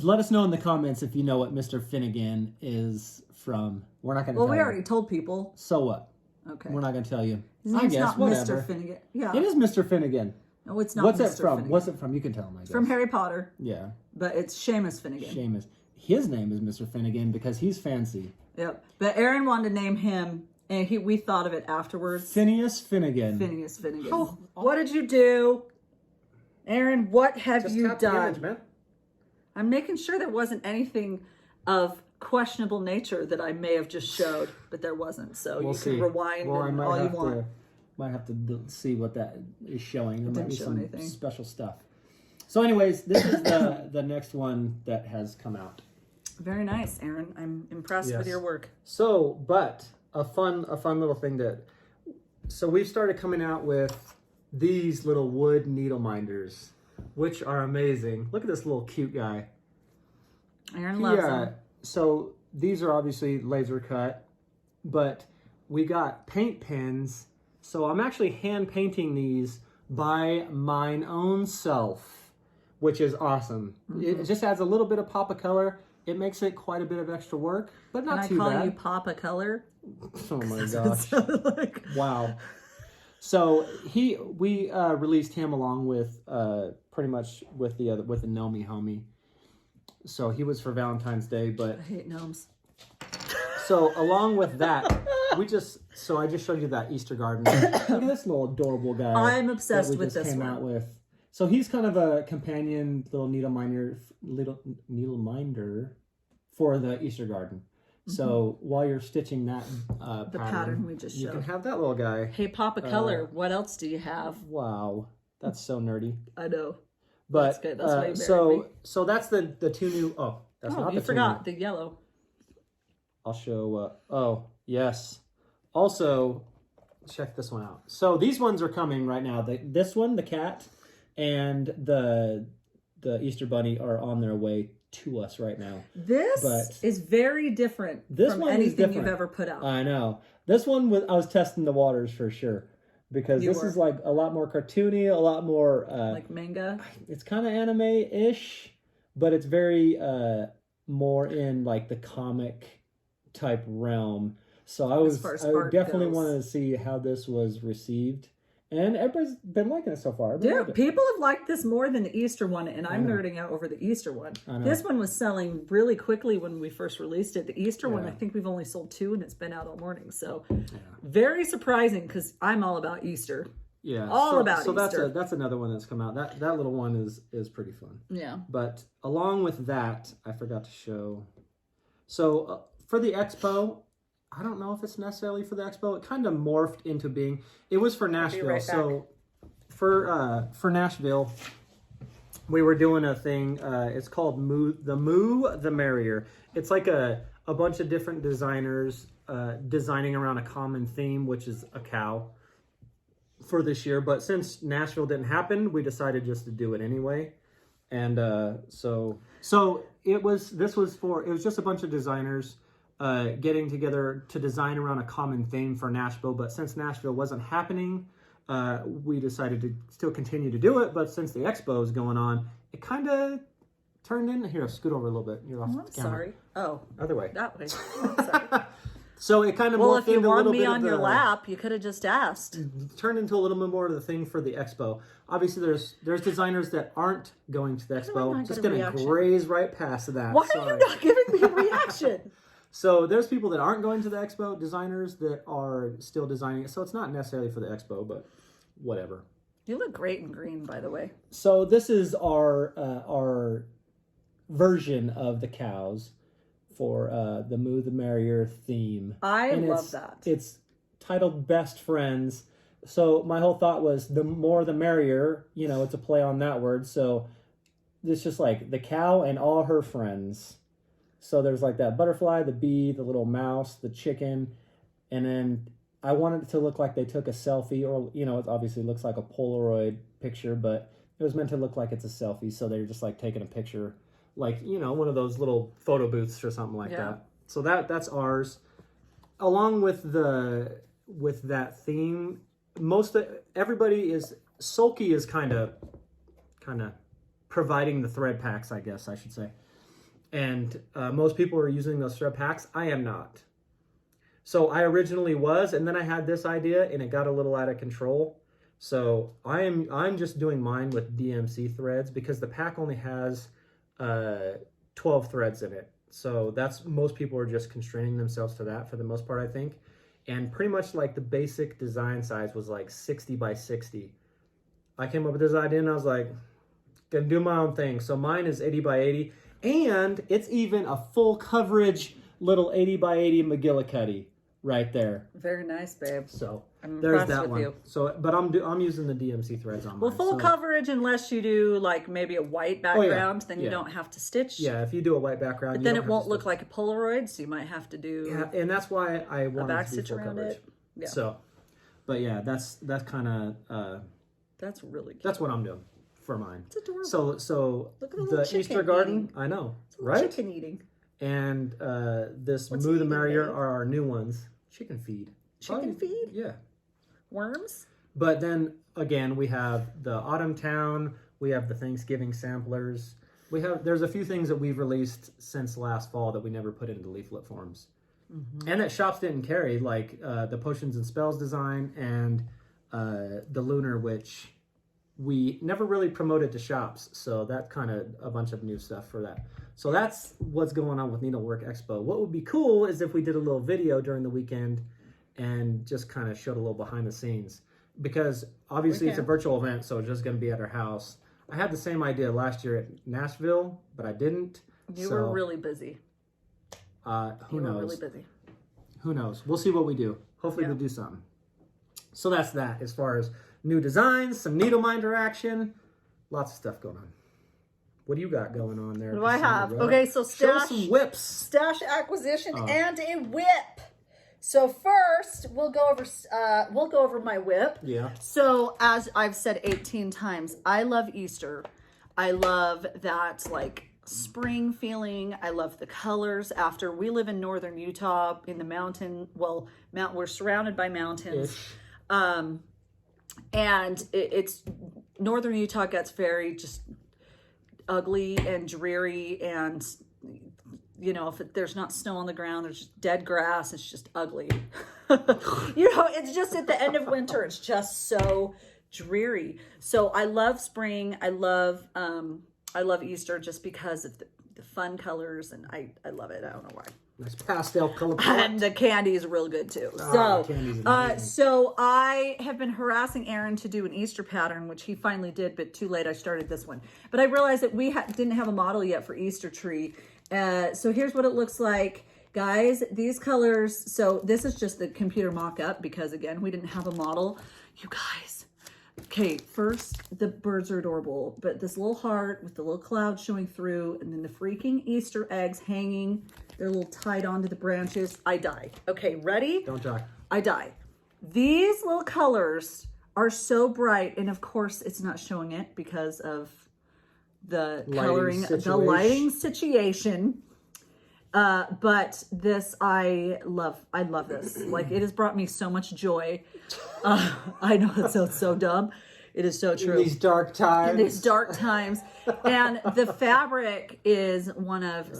let us know in the comments if you know what Mr. Finnegan is from. We're not going to tell you. Well, we already told people. So what? Okay. We're not going to tell you. His name's not whatever. Mr. Finnegan. Yeah. It is Mr. Finnegan. No, it's not. What's Mr. it from? Finnegan. What's it from? You can tell him, I guess. From Harry Potter. Yeah. But it's Seamus Finnegan. Seamus. His name is Mr. Finnegan because he's fancy. Yep. But Aaron wanted to name him, and we thought of it afterwards. Phineas Finnegan. Phineas Finnegan. What did you do? Aaron, what have you done? The image, man. I'm making sure there wasn't anything of questionable nature that I may have just showed, but there wasn't. So We'll you see. can rewind Well, and all you want. Might have to see what that is showing. There might be some anything. special stuff. So anyways, this is the next one that has come out. Very nice, Aaron. I'm impressed with your work. So, but a fun little thing so we've started coming out with these little wood needle minders, which are amazing. Look at this little cute guy. Aaron loves them. So these are obviously laser cut, but we got paint pens. So I'm actually hand painting these by mine own self, which is awesome. It just adds a little bit of pop of color. It makes it quite a bit of extra work, but not too bad. Can I call you Papa Color? Oh my gosh. Wow. So we released him along with pretty much with the Nomi homie. So he was for Valentine's Day, but I hate gnomes. So along with that, I just showed you that Easter garden. Look at this little adorable guy. I'm obsessed with this one. Out with. So he's kind of a companion little needle minder for the Easter garden. So while you're stitching that pattern we just showed, you can have that little guy. Hey, Papa Color, what else do you have? Wow, that's so nerdy. I know. But that's good. That's why you married me. So that's the two new. Oh, that's not the two. You forgot the yellow. I'll show. Oh, yes. Also, check this one out. So these ones are coming right now. This one, the cat, and the Easter bunny are on their way to us right now. This is very different from anything you've ever put out. I know. This one, I was testing the waters for sure. Because this is like a lot more cartoony, a lot more... like manga? It's kind of anime-ish, but it's very more in like the comic type realm. So I definitely wanted to see how this was received. And everybody's been liking it so far. Dude, people have liked this more than the Easter one, and I'm nerding out over the Easter one. This one was selling really quickly when we first released it. The Easter one, I think we've only sold 2, and it's been out all morning. So very surprising, because I'm all about Easter. Yeah, about Easter. So that's another one that's come out. That little one is pretty fun. Yeah. But along with that, I forgot to show. So for the expo, I don't know if it's necessarily for the expo. It kind of morphed into being. It was for Nashville. Right so for Nashville, we were doing a thing. It's called the Merrier. It's like a bunch of different designers designing around a common theme, which is a cow, for this year. But since Nashville didn't happen, we decided just to do it anyway. And so it was just a bunch of designers getting together to design around a common theme for Nashville. But since Nashville wasn't happening, we decided to still continue to do it. But since the expo is going on, it kind of turned in. Here, scoot over a little bit. You're off the camera. Sorry. Oh. Other way. That way. Sorry. So it kind of well, if you want me on your lap, you could have just asked. Turned into a little bit more of the thing for the expo. Obviously, there's designers that aren't going to the expo. Just going to graze right past that. Why are you not giving me a reaction? So there's people that aren't going to the expo, designers that are still designing it. So it's not necessarily for the expo, but whatever. You look great in green, by the way. So this is our version of the cows for the Moo the Merrier theme. I love that. It's titled Best Friends. So my whole thought was the more the merrier, it's a play on that word. So it's just like the cow and all her friends. So there's like that butterfly, the bee, the little mouse, the chicken, and then I wanted it to look like they took a selfie, or it obviously looks like a Polaroid picture, but it was meant to look like it's a selfie. So they're just like taking a picture, like one of those little photo booths or something like that. So that's ours. Along with that theme, everybody is Sulky is kind of providing the thread packs, I guess I should say. And most people are using those thread packs. I am not. So I originally was, and then I had this idea, and it got a little out of control. So I'm just doing mine with DMC threads because the pack only has 12 threads in it. So most people are just constraining themselves to that for the most part, I think. And pretty much like the basic design size was like 60 by 60. I came up with this idea, and I was like, gonna do my own thing. So mine is 80 by 80. And it's even a full coverage little 80 by 80 McGillicuddy right there. Very nice, babe. So I'm there's impressed that with one. you. So, but I'm using the DMC threads on Well, mine. full coverage, unless you do like maybe a white background, then you don't have to stitch. Yeah, if you do a white background, But then it won't look like a Polaroid, so you might have to do and that's why I want a back to do stitch full around coverage. it. Yeah. So, but yeah, that's kind of That's really cute. that's what I'm doing for mine. It's adorable. So Look at the little chicken Easter garden, eating. I know, It's a little right? chicken eating. And this What's Moo the eating, Merrier babe? are our new ones. Chicken feed. Chicken feed? Yeah. Worms? But then again, we have the Autumn Town. We have the Thanksgiving samplers. There's a few things that we've released since last fall that we never put into leaflet forms. Mm-hmm. And that shops didn't carry, like the Potions and Spells design and the Lunar, which we never really promoted to shops. So that's kind of a bunch of new stuff for that. So that's what's going on with Needlework Expo. What would be cool is if we did a little video during the weekend and just kind of showed a little behind the scenes. Because obviously it's a virtual event, so it's just going to be at our house. I had the same idea last year at Nashville, but I didn't. You were really busy. Who knows? You were really busy. Who knows? We'll see what we do. Hopefully we'll do something. So that's that as far as new designs, some needleminder action, lots of stuff going on. What do you got going on there? What do I have? Cassandra? Okay, so show us some whips. Stash acquisition and a whip. So first, we'll go over my whip. Yeah. So as I've said 18 times, I love Easter. I love that like spring feeling. I love the colors. After we live in northern Utah in the mountain, well, we're surrounded by mountains. And it's northern Utah gets very just ugly and dreary, and you know, if there's not snow on the ground, there's just dead grass. It's just ugly. You know, it's just at the end of winter. It's just so dreary. So I love spring. I love Easter just because of the fun colors, and I love it. I don't know why. Nice pastel color palette. And the candy is real good too. So I have been harassing Aaron to do an Easter pattern, which he finally did, but too late. I started this one. But I realized that we didn't have a model yet for Easter tree. So here's what it looks like. Guys, these colors, so this is just the computer mock-up because, again, we didn't have a model. You guys. Okay, first, the birds are adorable, but this little heart with the little cloud showing through, and then the freaking Easter eggs hanging. They're a little tied onto the branches. I die. Okay, ready? Don't die. I die. These little colors are so bright, and of course, it's not showing it because of the coloring, the lighting situation. But this, I love this. Like, it has brought me so much joy. I know it sounds so dumb. It is so true. In these dark times. In these dark times. And the fabric is one of,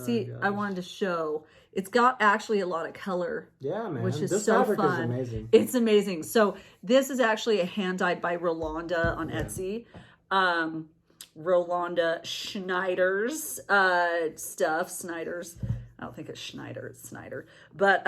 I wanted to show, it's got actually a lot of color. Yeah, man. Which is this so fabric fun. is amazing. It's amazing. So this is actually a hand dyed by Rolanda on Etsy. Rolanda Schneider's stuff. Snyder's. I don't think it's Schneider, it's Snyder. But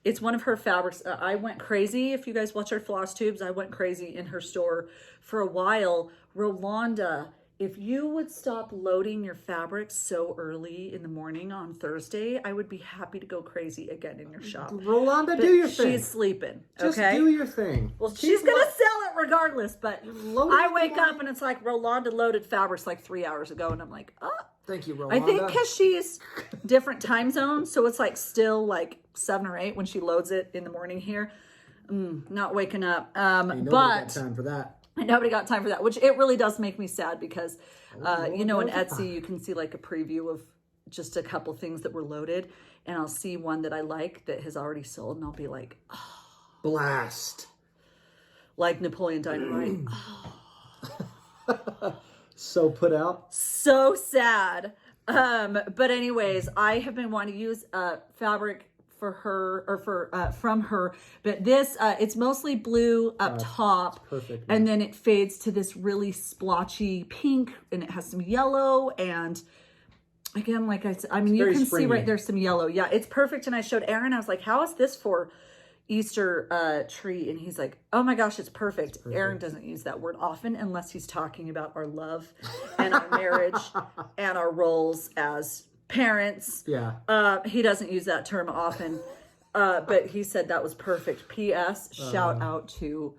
it's one of her fabrics. I went crazy. If you guys watch our Flosstubes, I went crazy in her store for a while. Rolanda, if you would stop loading your fabrics so early in the morning on Thursday, I would be happy to go crazy again in your shop. Rolanda, do your thing. She's sleeping, Just okay? do your thing. Well, she's going to sell it regardless, but I wake up and it's like Rolanda loaded fabrics like 3 hours ago, and I'm like, oh. Thank you, Rolanda. I think because she's different time zones, so it's like still like 7 or 8 when she loads it in the morning here. Not waking up. Nobody got time for that. Nobody got time for that, which it really does make me sad because, you know, in Etsy, you can see like a preview of just a couple things that were loaded, and I'll see one that I like that has already sold, and I'll be like, oh. Blast. Like Napoleon Dynamite. So put out. So sad. But anyways, I have been wanting to use fabric for her or from her, but this it's mostly blue up top, perfect, and then it fades to this really splotchy pink, and it has some yellow, and again, like I said, I mean, you can see right there's some yellow. Yeah, it's perfect. And I showed Aaron, I was like, how is this for Easter tree, and he's like, oh my gosh, it's perfect. Aaron doesn't use that word often unless he's talking about our love and our marriage and our roles as parents. Yeah. He doesn't use that term often, but he said that was perfect. P.S. Shout out to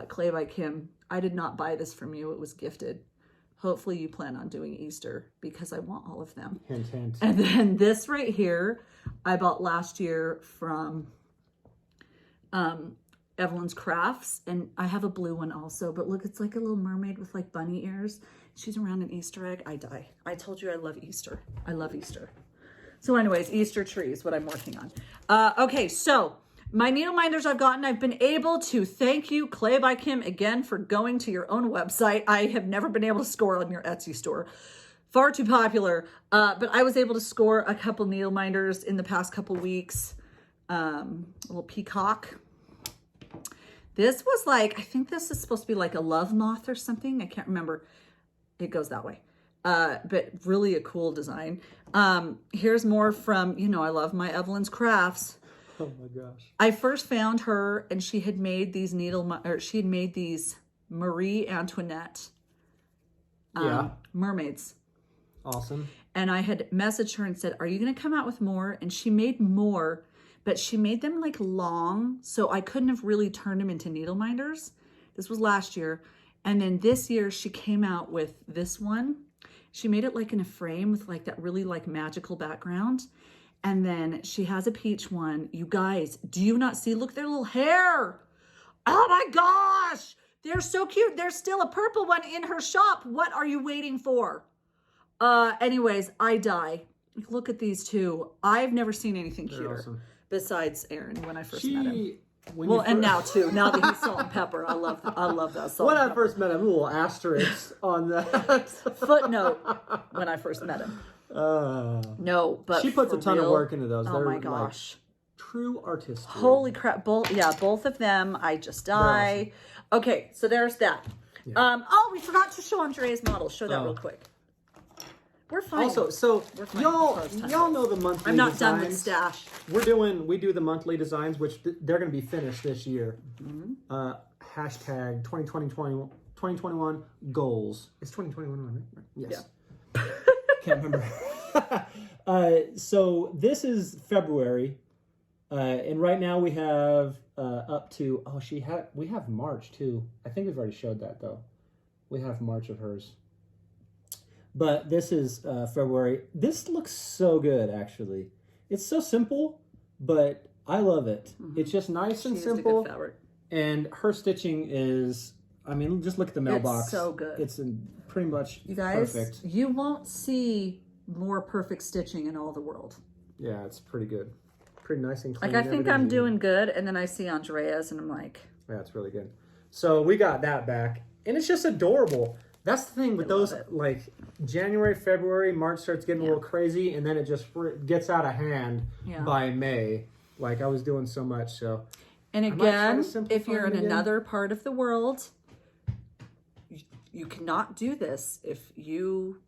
Clay by Kim. I did not buy this from you. It was gifted. Hopefully you plan on doing Easter because I want all of them. Hint, hint. And then this right here, I bought last year from Evelyn's Crafts, and I have a blue one also, but look, it's like a little mermaid with like bunny ears. She's around an Easter egg. I die. I told you I love Easter. I love Easter. So anyways, Easter tree is what I'm working on. Okay, so my needle minders I've gotten, I've been able to thank you, Clay by Kim, again for going to your own website. I have never been able to score on your Etsy store. Far too popular, but I was able to score a couple needle minders in the past couple weeks. A little peacock. This was like, I think this is supposed to be like a love moth or something. I can't remember. It goes that way. But really a cool design. Here's more from, you know, I love my Evelyn's Crafts. Oh my gosh. I first found her and she had made these she had made these Marie Antoinette mermaids. Awesome. And I had messaged her and said, are you going to come out with more? And she made more, but she made them like long. So I couldn't have really turned them into needle minders. This was last year. And then this year she came out with this one. She made it like in a frame with like that really like magical background. And then she has a peach one. You guys, do you not see? Look at their little hair. Oh my gosh. They're so cute. There's still a purple one in her shop. What are you waiting for? Anyways, I die. Look at these two. I've never seen anything cuter besides Aaron when I first met him. Well, and now too. Now that he's salt and pepper, I love that salt. When and I first met him, a little asterisk on that footnote. When I first met him. No, but she puts a ton of work into those. Oh my gosh, like true artistry. Holy crap! Both of them. I just die. Awesome. Okay, so there's that. Yeah. Oh, we forgot to show Andrea's model. Show that real quick. We're fine. Also, so y'all know the monthly. I'm not designs. done with stash. We do the monthly designs, which they're going to be finished this year. Mm-hmm. Hashtag 2021 goals. It's 2021, right? Yes. Yeah. Can't remember. So this is February, and right now we have up to we have March too. I think we've already showed that though. We have March of hers. But this is February. This looks so good, actually. It's so simple, but I love it. Mm-hmm. It's just nice and simple. A good fabric. And her stitching is, I mean, just look at the mailbox. It's so good. It's pretty much you guys, perfect. You won't see more perfect stitching in all the world. Yeah, it's pretty good. Pretty nice and clean. Like, I think I'm doing good, and then I see Andrea's, and I'm like... Yeah, it's really good. So we got that back, and it's just adorable. That's the thing with those, like, January, February, March starts getting a little crazy, and then it just gets out of hand by May. Like, I was doing so much, so... And again, if you're in another part of the world, you cannot do this. If you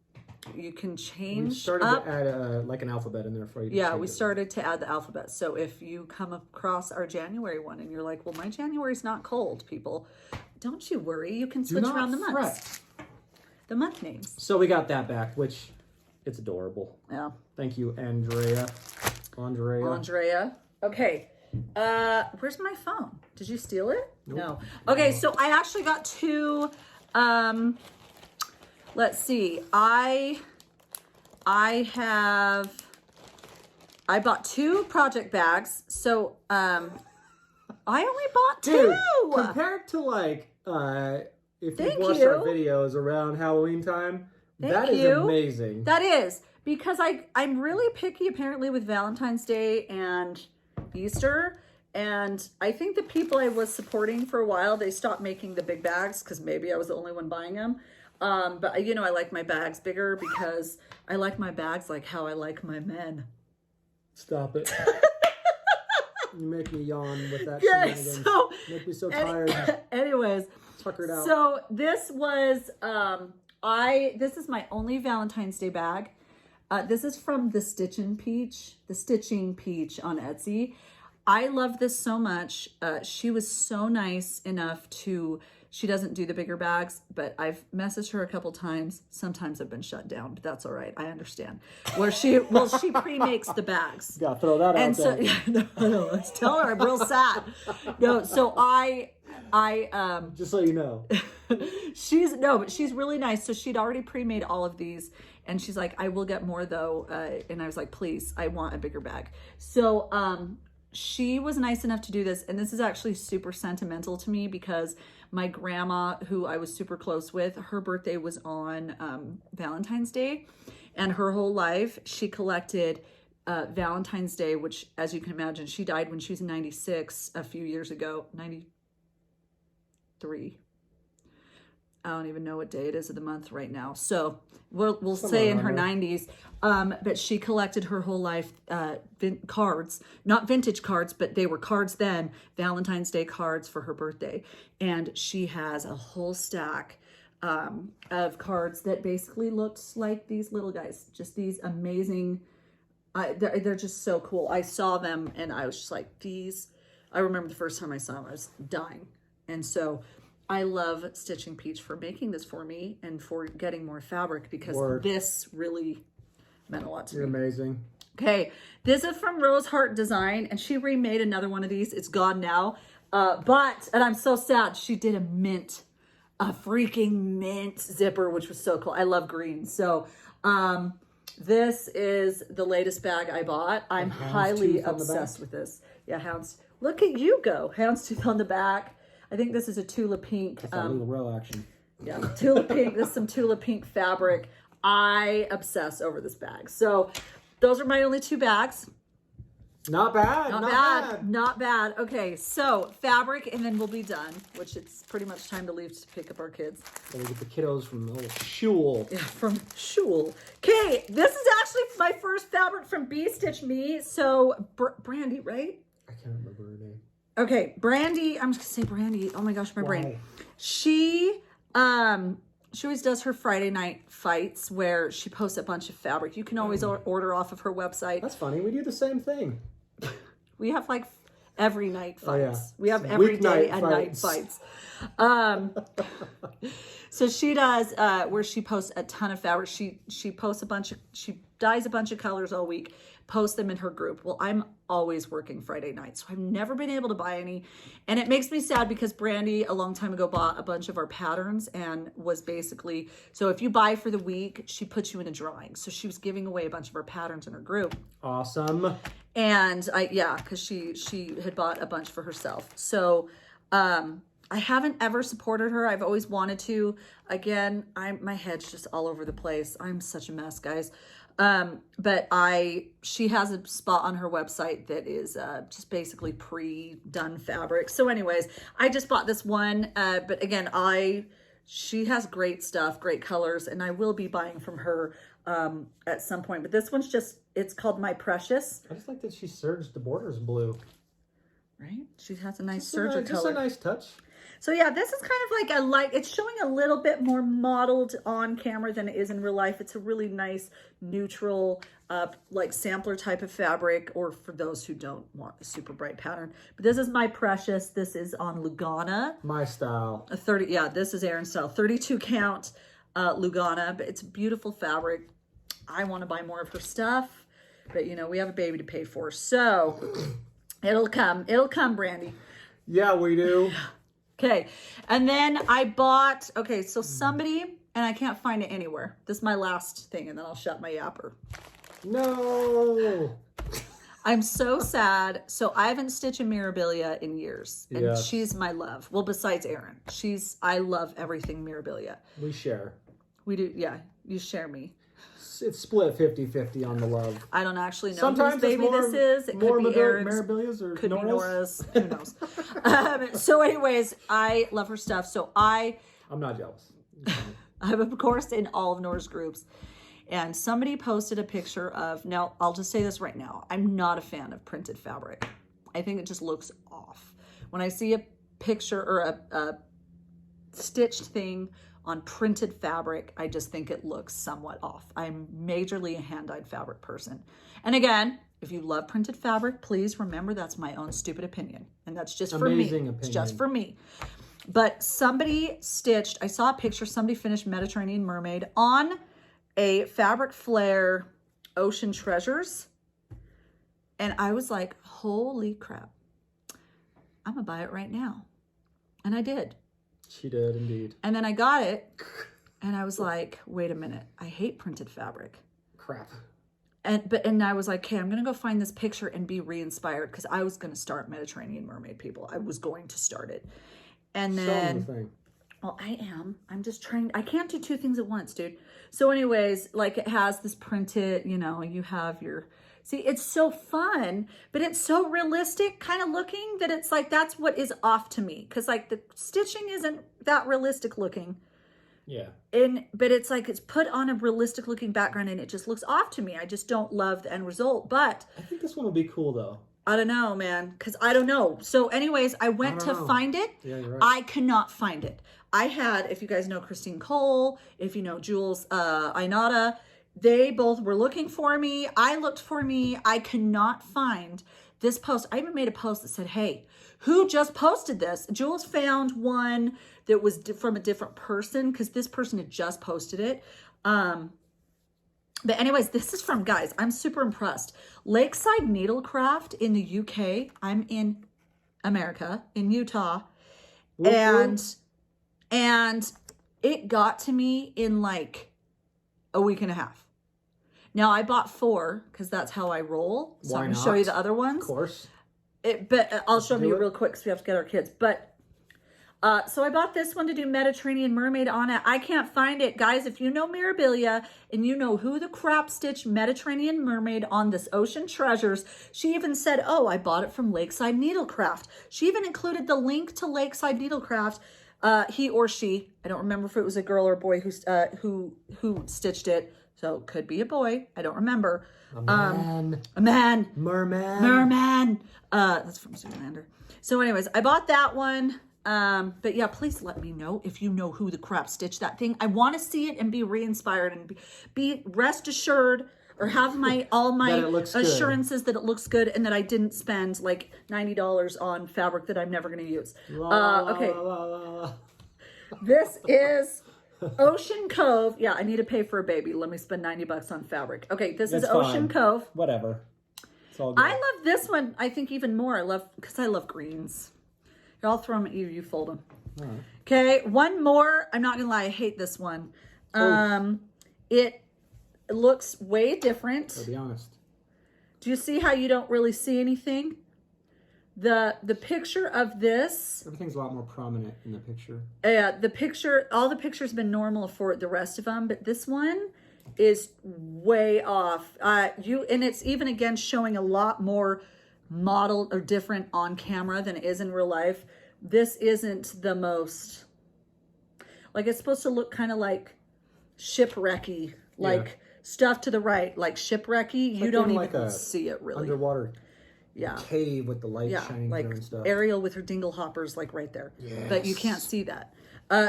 can change. We started to add like an alphabet in there for you. Yeah, we started to add the alphabet. So if you come across our January one and you're like, well, my January's not cold, people, don't you worry. You can switch around the months. The month names. So we got that back, which it's adorable. Yeah. Thank you, Andrea. Okay. Where's my phone? Did you steal it? Nope. No. Okay, so I actually got two, let's see. I bought two project bags. So, I only bought two. Dude, compared to like, if you've watched our videos around Halloween time, that is amazing. That is, because I'm really picky apparently with Valentine's Day and Easter, and I think the people I was supporting for a while, they stopped making the big bags because maybe I was the only one buying them. But you know, I like my bags bigger because I like my bags like how I like my men. Stop it. You make me yawn with that. Yes, so make me so tired. Anyways, tucker it out. So this was this is my only Valentine's Day bag. This is from the Stitching Peach on Etsy. I love this so much. She was so nice enough to, she doesn't do the bigger bags, but I've messaged her a couple times. Sometimes I've been shut down, but that's all right. I understand. Where she pre-makes the bags. Gotta throw that out there. Yeah, no, let's tell her I'm real sad. No, so I just so you know. but she's really nice. So she'd already pre-made all of these, and she's like, I will get more though. And I was like, please, I want a bigger bag. So she was nice enough to do this, and this is actually super sentimental to me because my grandma, who I was super close with, her birthday was on Valentine's Day, and her whole life she collected Valentine's Day, which, as you can imagine, she died when she was 96 a few years ago. 93. I don't even know what day it is of the month right now. So we'll say in her 90s. But she collected her whole life cards, not vintage cards, but they were cards then, Valentine's Day cards for her birthday. And she has a whole stack of cards that basically looks like these little guys, just these amazing, they're just so cool. I saw them and I was just like, I remember the first time I saw them, I was dying. And so I love Stitching Peach for making this for me and for getting more fabric, because this really meant a lot to me. You're amazing. Okay, this is from Rose Heart Design, and she remade another one of these. It's gone now, and I'm so sad. She did a freaking mint zipper, which was so cool. I love green. So this is the latest bag I bought. I'm highly obsessed with this. Yeah, look at you go. Houndstooth on the back. I think this is a Tula Pink. That's a little row action. Yeah, Tula Pink. This is some Tula Pink fabric. I obsess over this bag. So those are my only 2 bags. Not bad. Not bad. Okay, so fabric, and then we'll be done, which it's pretty much time to leave to pick up our kids. So we get the kiddos from the little shul. Yeah, from shul. Okay, this is actually my first fabric from Bee Stitch Me. So Brandy, right? I can't remember her name. Okay, Brandy. I'm just gonna say Brandy. Oh my gosh, my brain. She always does her Friday night fights where she posts a bunch of fabric. You can always order off of her website. That's funny. We do the same thing. We have like every night fights. Oh, yeah. We have every day and night fights. So she does where she posts a ton of fabric. She posts she dyes a bunch of colors all week, posts them in her group. Well, I'm always working Friday nights, so I've never been able to buy any. And it makes me sad because Brandy a long time ago bought a bunch of our patterns and was basically, so if you buy for the week, she puts you in a drawing. So she was giving away a bunch of our patterns in her group. Awesome. And because she had bought a bunch for herself. So I haven't ever supported her. I've always wanted to. Again, my head's just all over the place. I'm such a mess, guys. But she has a spot on her website that is just basically pre-done fabric. So anyways, I just bought this one. But again, she has great stuff, great colors, and I will be buying from her at some point. But this one's it's called My Precious. I just like that she serged the borders blue. Right? She has a nice serger color. Just a nice touch. So yeah, this is kind of like it's showing a little bit more modeled on camera than it is in real life. It's a really nice, neutral, like sampler type of fabric, or for those who don't want a super bright pattern. But this is My Precious. This is on Lugana. My style. This is Erin's style. 32 count Lugana, but it's a beautiful fabric. I want to buy more of her stuff, but we have a baby to pay for. So it'll come, Brandy. Yeah, we do. Okay, and then I bought, so somebody, and I can't find it anywhere. This is my last thing, and then I'll shut my yapper. No. I'm so sad. So I haven't stitched a Mirabilia in years, and she's my love. Well, besides Erin, I love everything Mirabilia. We share. We do, yeah, you share me. It's split 50-50 on the love. I don't actually know Sometimes whose baby this is. It could be Erin's. Mirabilia's or could Nora's. be Nora's. Who knows? So anyways, I love her stuff. So I'm not jealous. I'm, of course, in all of Nora's groups. And somebody posted a picture of, now I'll just say this right now. I'm not a fan of printed fabric. I think it just looks off. When I see a picture or a stitched thing on printed fabric, I just think it looks somewhat off. I'm majorly a hand-dyed fabric person. And again, If you love printed fabric, please remember that's my own stupid opinion. And that's just for Amazing me. opinion. It's just for me. But somebody stitched, I saw a picture, somebody finished Mediterranean Mermaid on a Fabric Flare Ocean Treasures. And I was like, holy crap. I'm going to buy it right now. And I did. She did indeed. And then I got it. And I was like, wait a minute. I hate printed fabric. Crap. And I was like, okay, I'm going to go find this picture and be re-inspired because I was going to start Mediterranean Mermaid, people. I was going to start it. And then, well, I am. I'm just trying. I can't do two things at once, dude. So anyways, like it has this printed, you know, you have your, see, it's so fun, but it's so realistic kind of looking that it's like, that's what is off to me. Because like the stitching isn't that realistic looking. Yeah. But it's like it's put on a realistic looking background and it just looks off to me. I just don't love the end result. But I think this one will be cool though. I don't know, man, because I don't know. So anyways, I went to find it. Yeah, you're right. I cannot find it. I had, if you guys know Christine Cole, if you know Jules Ainata, they both were looking for me. I looked for me. I cannot find this post. I even made a post that said, hey, who just posted this? Jules found one that was from a different person because this person had just posted it. But anyways, this is from, guys, I'm super impressed. Lakeside Needlecraft in the UK. I'm in America, in Utah. And it got to me in like a week and a half. Now I bought 4 because that's how I roll. So I'm going to show you the other ones. Of course. But I'll show them you real quick because we have to get our kids. But so I bought this one to do Mediterranean Mermaid on it. I can't find it. Guys, if you know Mirabilia and you know who the crap stitched Mediterranean Mermaid on this Ocean Treasures, she even said, oh, I bought it from Lakeside Needlecraft. She even included the link to Lakeside Needlecraft. He or she, I don't remember if it was a girl or a boy who stitched it. So it could be a boy. I don't remember. A man. A man. Merman. Merman. That's from Zoolander. So anyways, I bought that one. But yeah, please let me know if you know who the crap stitched that thing. I want to see it and be re-inspired and be rest assured or have all my assurances that it looks good and that I didn't spend like $90 on fabric that I'm never going to use. Okay. This is Ocean Cove. Yeah, I need to pay for a baby. Let me spend $90 on fabric. Okay, this is Ocean Cove. Whatever. It's all good. I love this one, I think, even more. Because I love greens. I'll throw them at you. You fold them. Right. Okay, one more. I'm not gonna lie. I hate this one. It looks way different. I'll be honest. Do you see how you don't really see anything? The picture of this. Everything's a lot more prominent in the picture. The picture. All the pictures have been normal for the rest of them, but this one is way off. And it's even again showing a lot more modeled or different on camera than it is in real life. This isn't the most, like, it's supposed to look kind of like shipwrecky, like stuff to the right, like shipwrecky. You don't even like see it really. Underwater yeah cave with the light shining like through and stuff. Ariel with her dingle hoppers, like right there. Yes. But you can't see that.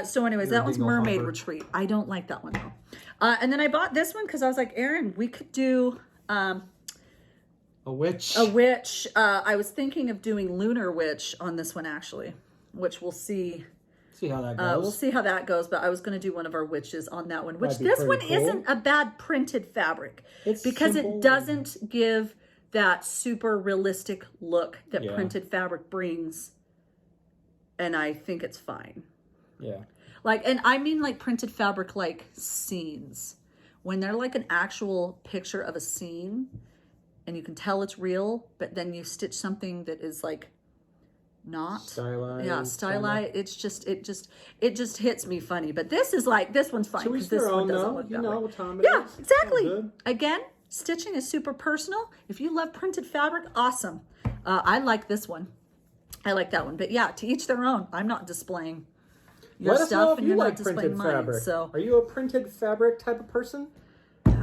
So anyways, that one's Mermaid Retreat. I don't like that one though. And then I bought this one because I was like, Erin, we could do a witch. A witch. I was thinking of doing Lunar Witch on this one, actually, which we'll see. See how that goes. We'll see how that goes, but I was going to do one of our witches on that one, which this one isn't a bad printed fabric. It's because it doesn't give that super realistic look that printed fabric brings, and I think it's fine. Yeah. Like, and I mean like printed fabric like scenes. When they're like an actual picture of a scene, and you can tell it's real, but then you stitch something that is like not stylized. Yeah, stylized. It's just it just hits me funny. But this is like, this one's fine because this one doesn't look that way. what time yeah, exactly. Again, stitching is super personal. If you love printed fabric, awesome. I like this one. I like that one. But yeah, to each their own. I'm not displaying your stuff and you're not displaying mine. So are you a printed fabric type of person?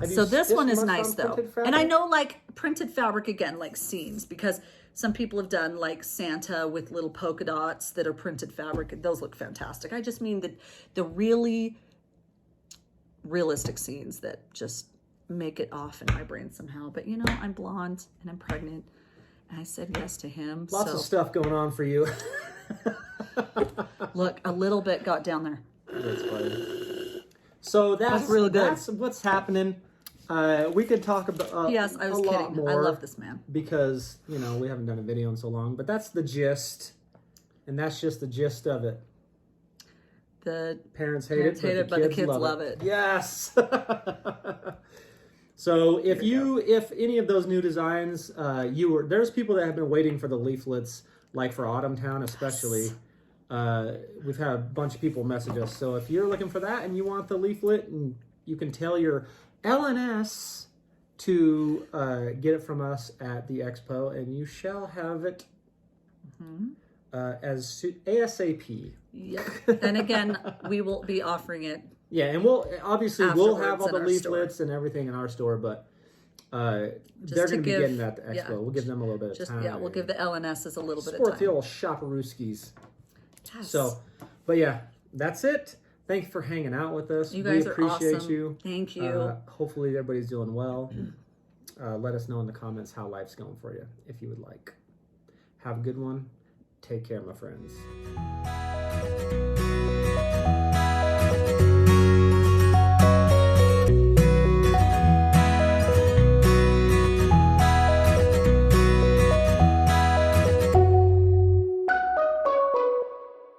So this one is nice though. And I know like printed fabric again, like scenes, because some people have done like Santa with little polka dots that are printed fabric. Those look fantastic. I just mean the really realistic scenes that just make it off in my brain somehow. But you know, I'm blonde and I'm pregnant, and I said yes to him. Lots of stuff going on for you. Look, a little bit got down there. That's funny. So that's real good. That's what's happening. We could talk about Yes, I was a lot kidding. more I love this man. because you know we haven't done a video in so long. But that's the gist, and that's just the gist of it. The Parents hate it, but the kids love it. Yes. So if any of those new designs, there's people that have been waiting for the leaflets, like for Autumn Town especially. Yes. We've had a bunch of people message us. So if you're looking for that and you want the leaflet, and you can tell your LNS to get it from us at the expo, and you shall have it ASAP. Yep. And again, we will be offering it. Yeah, and we'll have all the leaflets store. And everything in our store, but they're going to be getting that at the expo. Yeah, we'll give them a little bit of time. Yeah, we'll give the LNSs a little bit of Support time. the old shopperooskies. Yes. So, but yeah, that's it. Thank you for hanging out with us. You guys we appreciate are awesome. you. Thank you. Hopefully everybody's doing well. Let us know in the comments how life's going for you, if you would like. Have a good one. Take care, my friends.